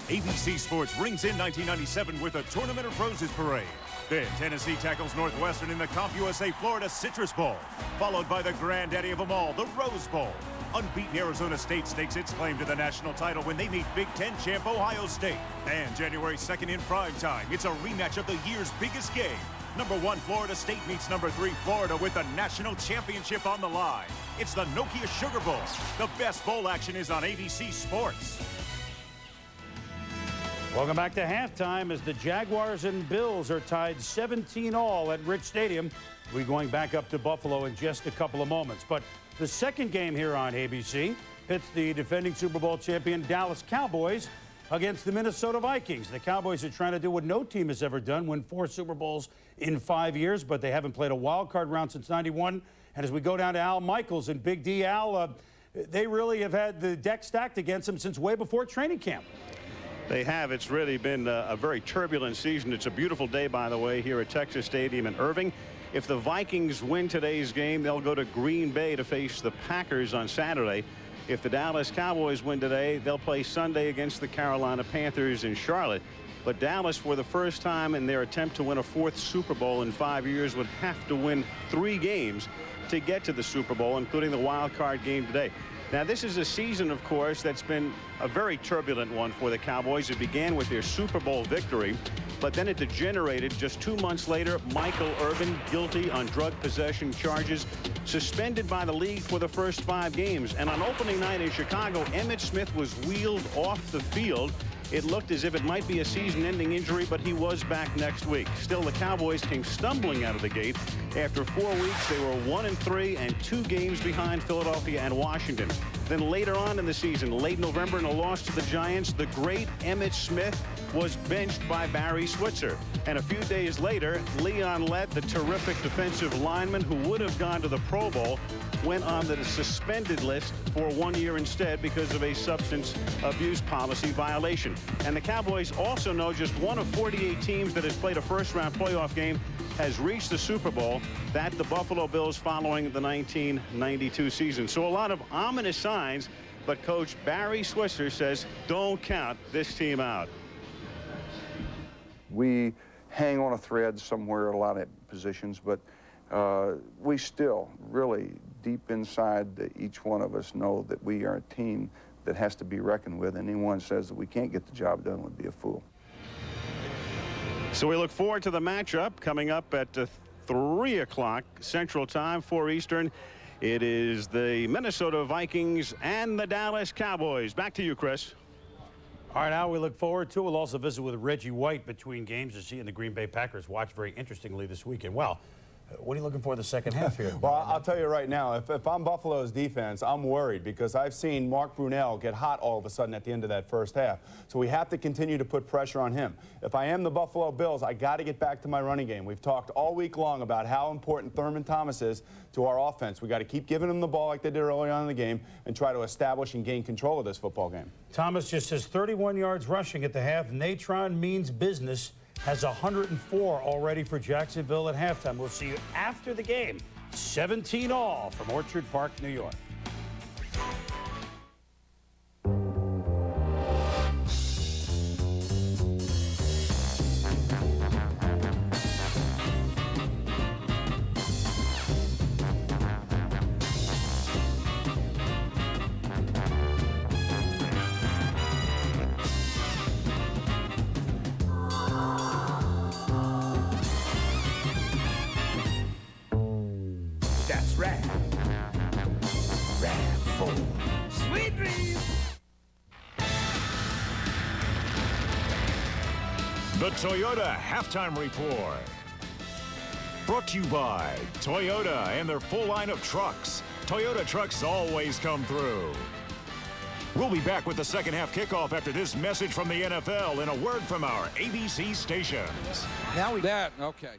ABC Sports rings in 1997 with a Tournament of Roses parade. Then Tennessee tackles Northwestern in the CompUSA Florida Citrus Bowl, followed by the granddaddy of them all, the Rose Bowl. Unbeaten Arizona State stakes its claim to the national title when they meet Big Ten champ Ohio State. And January 2nd in prime time, it's a rematch of the year's biggest game. Number 1 Florida State meets number 3 Florida with the national championship on the line. It's the Nokia Sugar Bowl. The best bowl action is on ABC Sports. Welcome back to halftime as the Jaguars and Bills are tied 17-all at Rich Stadium. We're going back up to Buffalo in just a couple of moments. But the second game here on ABC pits the defending Super Bowl champion Dallas Cowboys against the Minnesota Vikings. The Cowboys are trying to do what no team has ever done, win 4 Super Bowls in 5 years, but they haven't played a wild card round since '91. And as we go down to Al Michaels and Big D, Al, they really have had the deck stacked against them since way before training camp. They have. It's really been a very turbulent season. It's a beautiful day, by the way, here at Texas Stadium in Irving. If the Vikings win today's game, they'll go to Green Bay to face the Packers on Saturday. If the Dallas Cowboys win today, they'll play Sunday against the Carolina Panthers in Charlotte. But Dallas, for the first time in their attempt to win a 4th Super Bowl in 5 years, would have to win 3 games to get to the Super Bowl, including the wild card game today. Now, this is a season, of course, that's been a very turbulent one for the Cowboys. It began with their Super Bowl victory, but then it degenerated just 2 months later. Michael Irvin, guilty on drug possession charges, suspended by the league for the first 5 games. And on opening night in Chicago, Emmitt Smith was wheeled off the field. It looked as if it might be a season-ending injury, but he was back next week. Still, the Cowboys came stumbling out of the gate. After 4 weeks, they were 1-3 and 2 games behind Philadelphia and Washington. Then later on in the season, late November in a loss to the Giants, the great Emmitt Smith was benched by Barry Switzer. And a few days later, Leon Lett, the terrific defensive lineman who would have gone to the Pro Bowl, went on the suspended list for 1 year instead because of a substance abuse policy violation. And the Cowboys also know just one of 48 teams that has played a first-round playoff game has reached the Super Bowl. That the Buffalo Bills following the 1992 season. So a lot of ominous signs, but Coach Barry Switzer says don't count this team out. We hang on a thread somewhere at a lot of positions, but we still really deep inside each one of us know that we are a team that has to be reckoned with. Anyone says that we can't get the job done would be a fool. So we look forward to the matchup coming up at 3 o'clock Central Time, 4 Eastern. It is the Minnesota Vikings and the Dallas Cowboys. Back to you, Chris. All right, now we look forward to. We'll also visit with Reggie White between games to see the Green Bay Packers watch very interestingly this weekend. Well, what are you looking for the second half here? Well, I'll tell you right now, if I'm Buffalo's defense, I'm worried because I've seen Mark Brunell get hot all of a sudden at the end of that first half. So we have to continue to put pressure on him. If I am the Buffalo Bills, I got to get back to my running game. We've talked all week long about how important Thurman Thomas is to our offense. We got to keep giving him the ball like they did early on in the game and try to establish and gain control of this football game. Thomas just has 31 yards rushing at the half. Natrone Means business has 104 already for Jacksonville at halftime. We'll see you after the game. 17-all from Orchard Park, New York. The Toyota Halftime Report. Brought to you by Toyota and their full line of trucks. Toyota trucks always come through. We'll be back with the second half kickoff after this message from the NFL and a word from our ABC stations. Now we okay.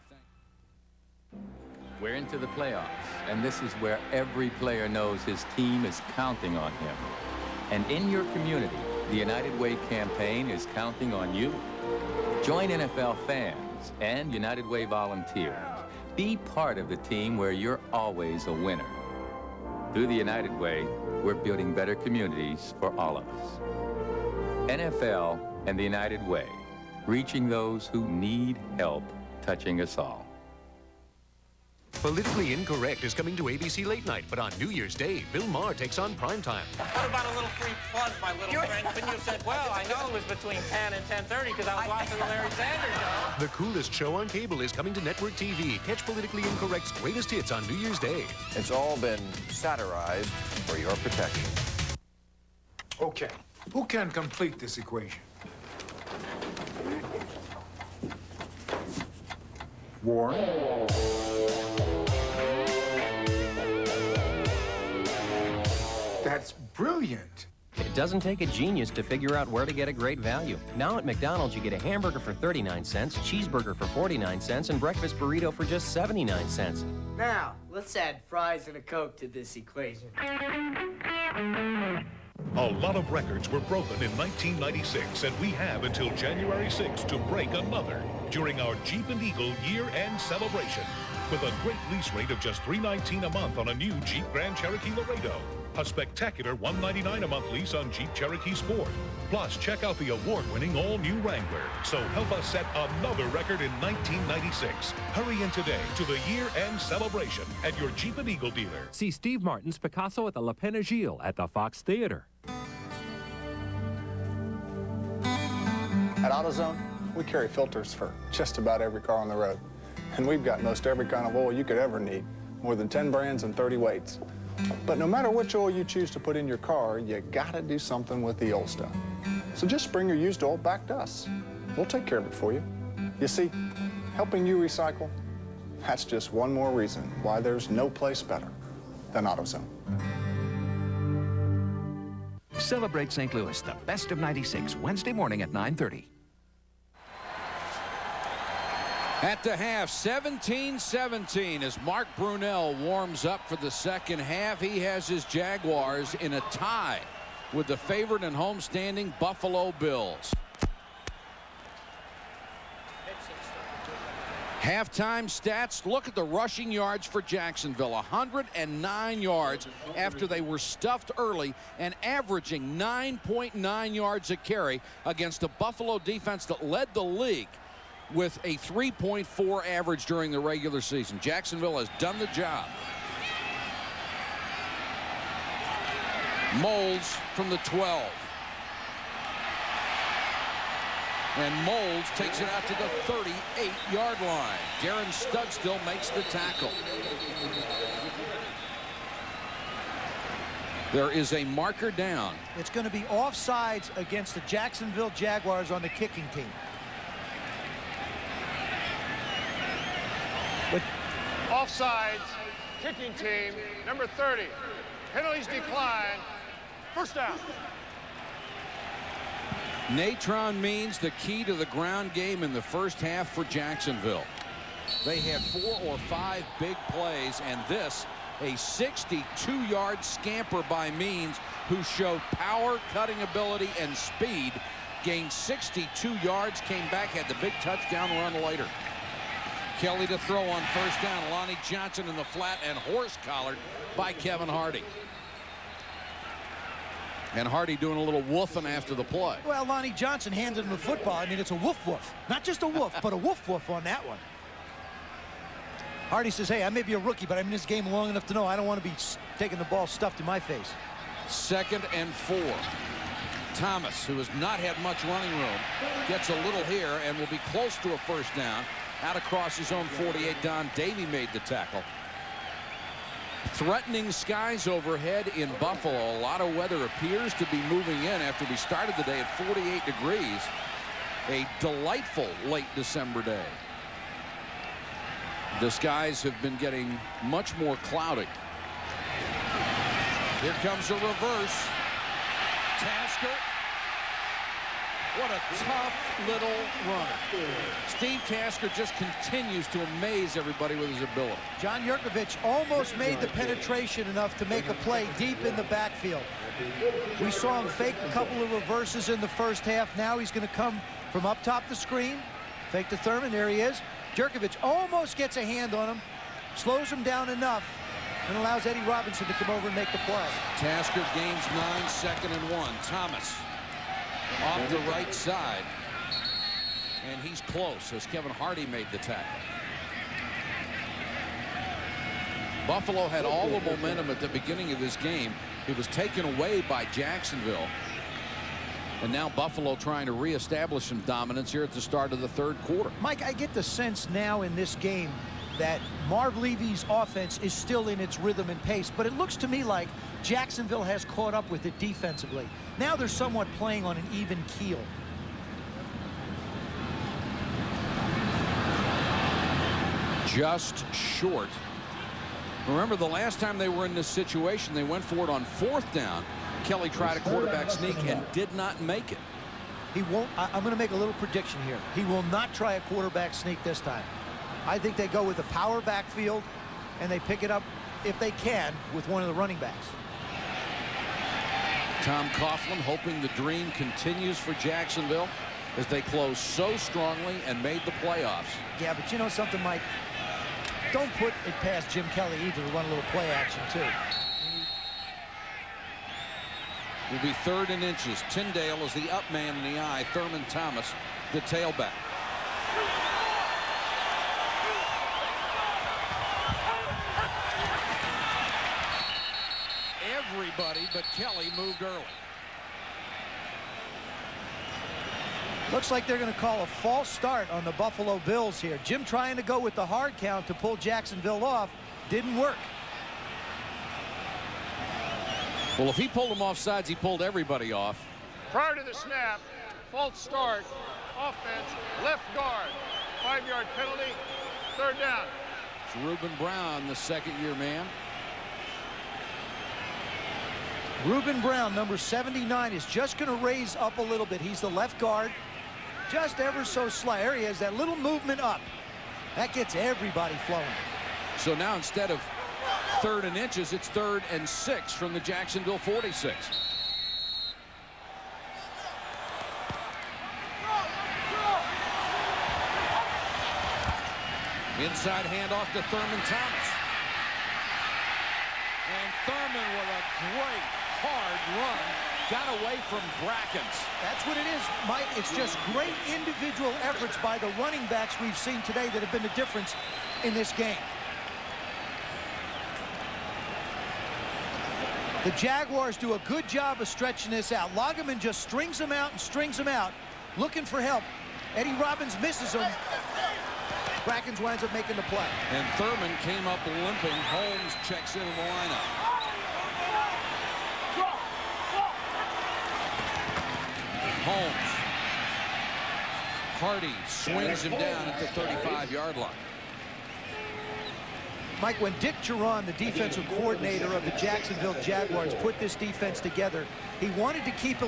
We're into the playoffs, and this is where every player knows his team is counting on him. And in your community, the United Way campaign is counting on you. Join NFL fans and United Way volunteers. Be part of the team where you're always a winner. Through the United Way, we're building better communities for all of us. NFL and the United Way, reaching those who need help, touching us all. Politically Incorrect is coming to ABC Late Night, but on New Year's Day, Bill Maher takes on Primetime. What about a little free plug, my little friend? Couldn't you have said, well, I know it was between 10 and 10:30 because I was watching the Larry Sanders Show. The coolest show on cable is coming to network TV. Catch Politically Incorrect's greatest hits on New Year's Day. It's all been satirized for your protection. Okay, who can complete this equation? Warren? That's brilliant. It doesn't take a genius to figure out where to get a great value. Now at McDonald's, you get a hamburger for 39 cents, cheeseburger for 49 cents, and breakfast burrito for just 79 cents. Now, let's add fries and a Coke to this equation. A lot of records were broken in 1996, and we have until January 6th to break another during our Jeep and Eagle year-end celebration. With a great lease rate of just $319 a month on a new Jeep Grand Cherokee Laredo. A spectacular $199 a month lease on Jeep Cherokee Sport. Plus, check out the award-winning all-new Wrangler. So help us set another record in 1996. Hurry in today to the year-end celebration at your Jeep and Eagle dealer. See Steve Martin's Picasso at the La Pena Gil at the Fox Theater. At AutoZone, we carry filters for just about every car on the road. And we've got most every kind of oil you could ever need. More than 10 brands and 30 weights. But no matter which oil you choose to put in your car, you gotta do something with the old stuff. So just bring your used oil back to us. We'll take care of it for you. You see, helping you recycle, that's just one more reason why there's no place better than AutoZone. Celebrate St. Louis, the best of 96, Wednesday morning at 9:30. At the half, 17-17 as Mark Brunell warms up for the second half. He has his Jaguars in a tie with the favorite and homestanding Buffalo Bills. Halftime stats. Look at the rushing yards for Jacksonville. 109 yards after they were stuffed early and averaging 9.9 yards a carry against a Buffalo defense that led the league with a 3.4 average during the regular season. Jacksonville has done the job. Moulds from the 12. And Moulds takes it out to the 38-yard line. Darren Studstill makes the tackle. There is a marker down. It's going to be offsides against the Jacksonville Jaguars on the kicking team. But offsides, kicking team, number 30. Penalties decline. First down. Natrone Means the key to the ground game in the first half for Jacksonville. They had 4 or 5 big plays, and this, a 62-yard scamper by Means, who showed power, cutting ability, and speed. Gained 62 yards, came back, had the big touchdown run later. Kelly to throw on first down. Lonnie Johnson in the flat and horse-collared by Kevin Hardy. And Hardy doing a little woofing after the play. Well, Lonnie Johnson handed him the football. I mean, it's a woof-woof. Not just a woof, but a woof-woof on that one. Hardy says, hey, I may be a rookie, but I'm in this game long enough to know I don't want to be taking the ball stuffed in my face. 2nd and 4. Thomas, who has not had much running room, gets a little here and will be close to a first down. Out across his own 48, Don Davey made the tackle. Threatening skies overhead in Buffalo. A lot of weather appears to be moving in after we started the day at 48 degrees. A delightful late December day. The skies have been getting much more cloudy. Here comes a reverse. Tasker. What a tough little runner. Steve Tasker just continues to amaze everybody with his ability. John Yurkovich almost made the penetration enough to make a play deep in the backfield. We saw him fake a couple of reverses in the first half. Now he's going to come from up top the screen. Fake to Thurman. There he is. Yurkovich almost gets a hand on him. Slows him down enough and allows Eddie Robinson to come over and make the play. Tasker gains 9, 2nd and 1. Thomas off the right side, and he's close as Kevin Hardy made the tackle. Buffalo had all the momentum at the beginning of this game. It was taken away by Jacksonville, and now Buffalo trying to reestablish some dominance here at the start of the 3rd quarter. Mike, I get the sense now in this game that Marv Levy's offense is still in its rhythm and pace, but it looks to me like Jacksonville has caught up with it defensively. Now they're somewhat playing on an even keel. Just short. Remember, the last time they were in this situation, they went for it on 4th down. Kelly tried a quarterback sneak and did not make it. He won't. I'm going to make a little prediction here. He will not try a quarterback sneak this time. I think they go with a power backfield, and they pick it up, if they can, with one of the running backs. Tom Coughlin hoping the dream continues for Jacksonville as they close so strongly and made the playoffs. Yeah, but you know something, Mike? Don't put it past Jim Kelly either to run a little play action, too. Will be 3rd and inches. Tyndale is the up man in the eye. Thurman Thomas, the tailback. Everybody but Kelly moved early. Looks like they're going to call a false start on the Buffalo Bills here. Jim trying to go with the hard count to pull Jacksonville off. Didn't work. Well, if he pulled them off sides, he pulled everybody off. Prior to the snap, false start, offense, left guard, 5-yard penalty, 3rd down. It's Reuben Brown, the 2nd-year man. Reuben Brown, number 79, is just going to raise up a little bit. He's the left guard, just ever so slight. There he is, that little movement up. That gets everybody flowing. So now instead of 3rd and inches, it's 3rd and 6 from the Jacksonville 46. Inside handoff to Thurman Thomas. And Thurman with a great hard run got away from Brackens. That's what it is, Mike. It's just great individual efforts by the running backs we've seen today that have been the difference in this game. The Jaguars do a good job of stretching this out. Lageman just strings them out and strings them out, looking for help. Eddie Robbins misses him. Brackens winds up making the play. And Thurman came up limping. Holmes checks in the lineup. Holmes. Hardy swings him down at the 35-yard line. Mike, when Dick Geron, the defensive coordinator of the Jacksonville Jaguars, put this defense together, he wanted to keep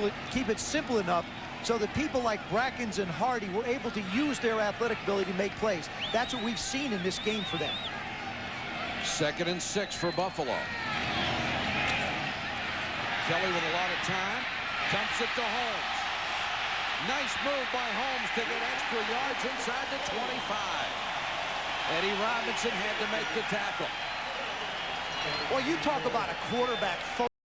it simple enough so that people like Brackens and Hardy were able to use their athletic ability to make plays. That's what we've seen in this game for them. 2nd and 6 for Buffalo. Kelly with a lot of time. Dumps it to Holmes. Nice move by Holmes to get extra yards inside the 25. Eddie Robinson had to make the tackle. Well, you talk about a quarterback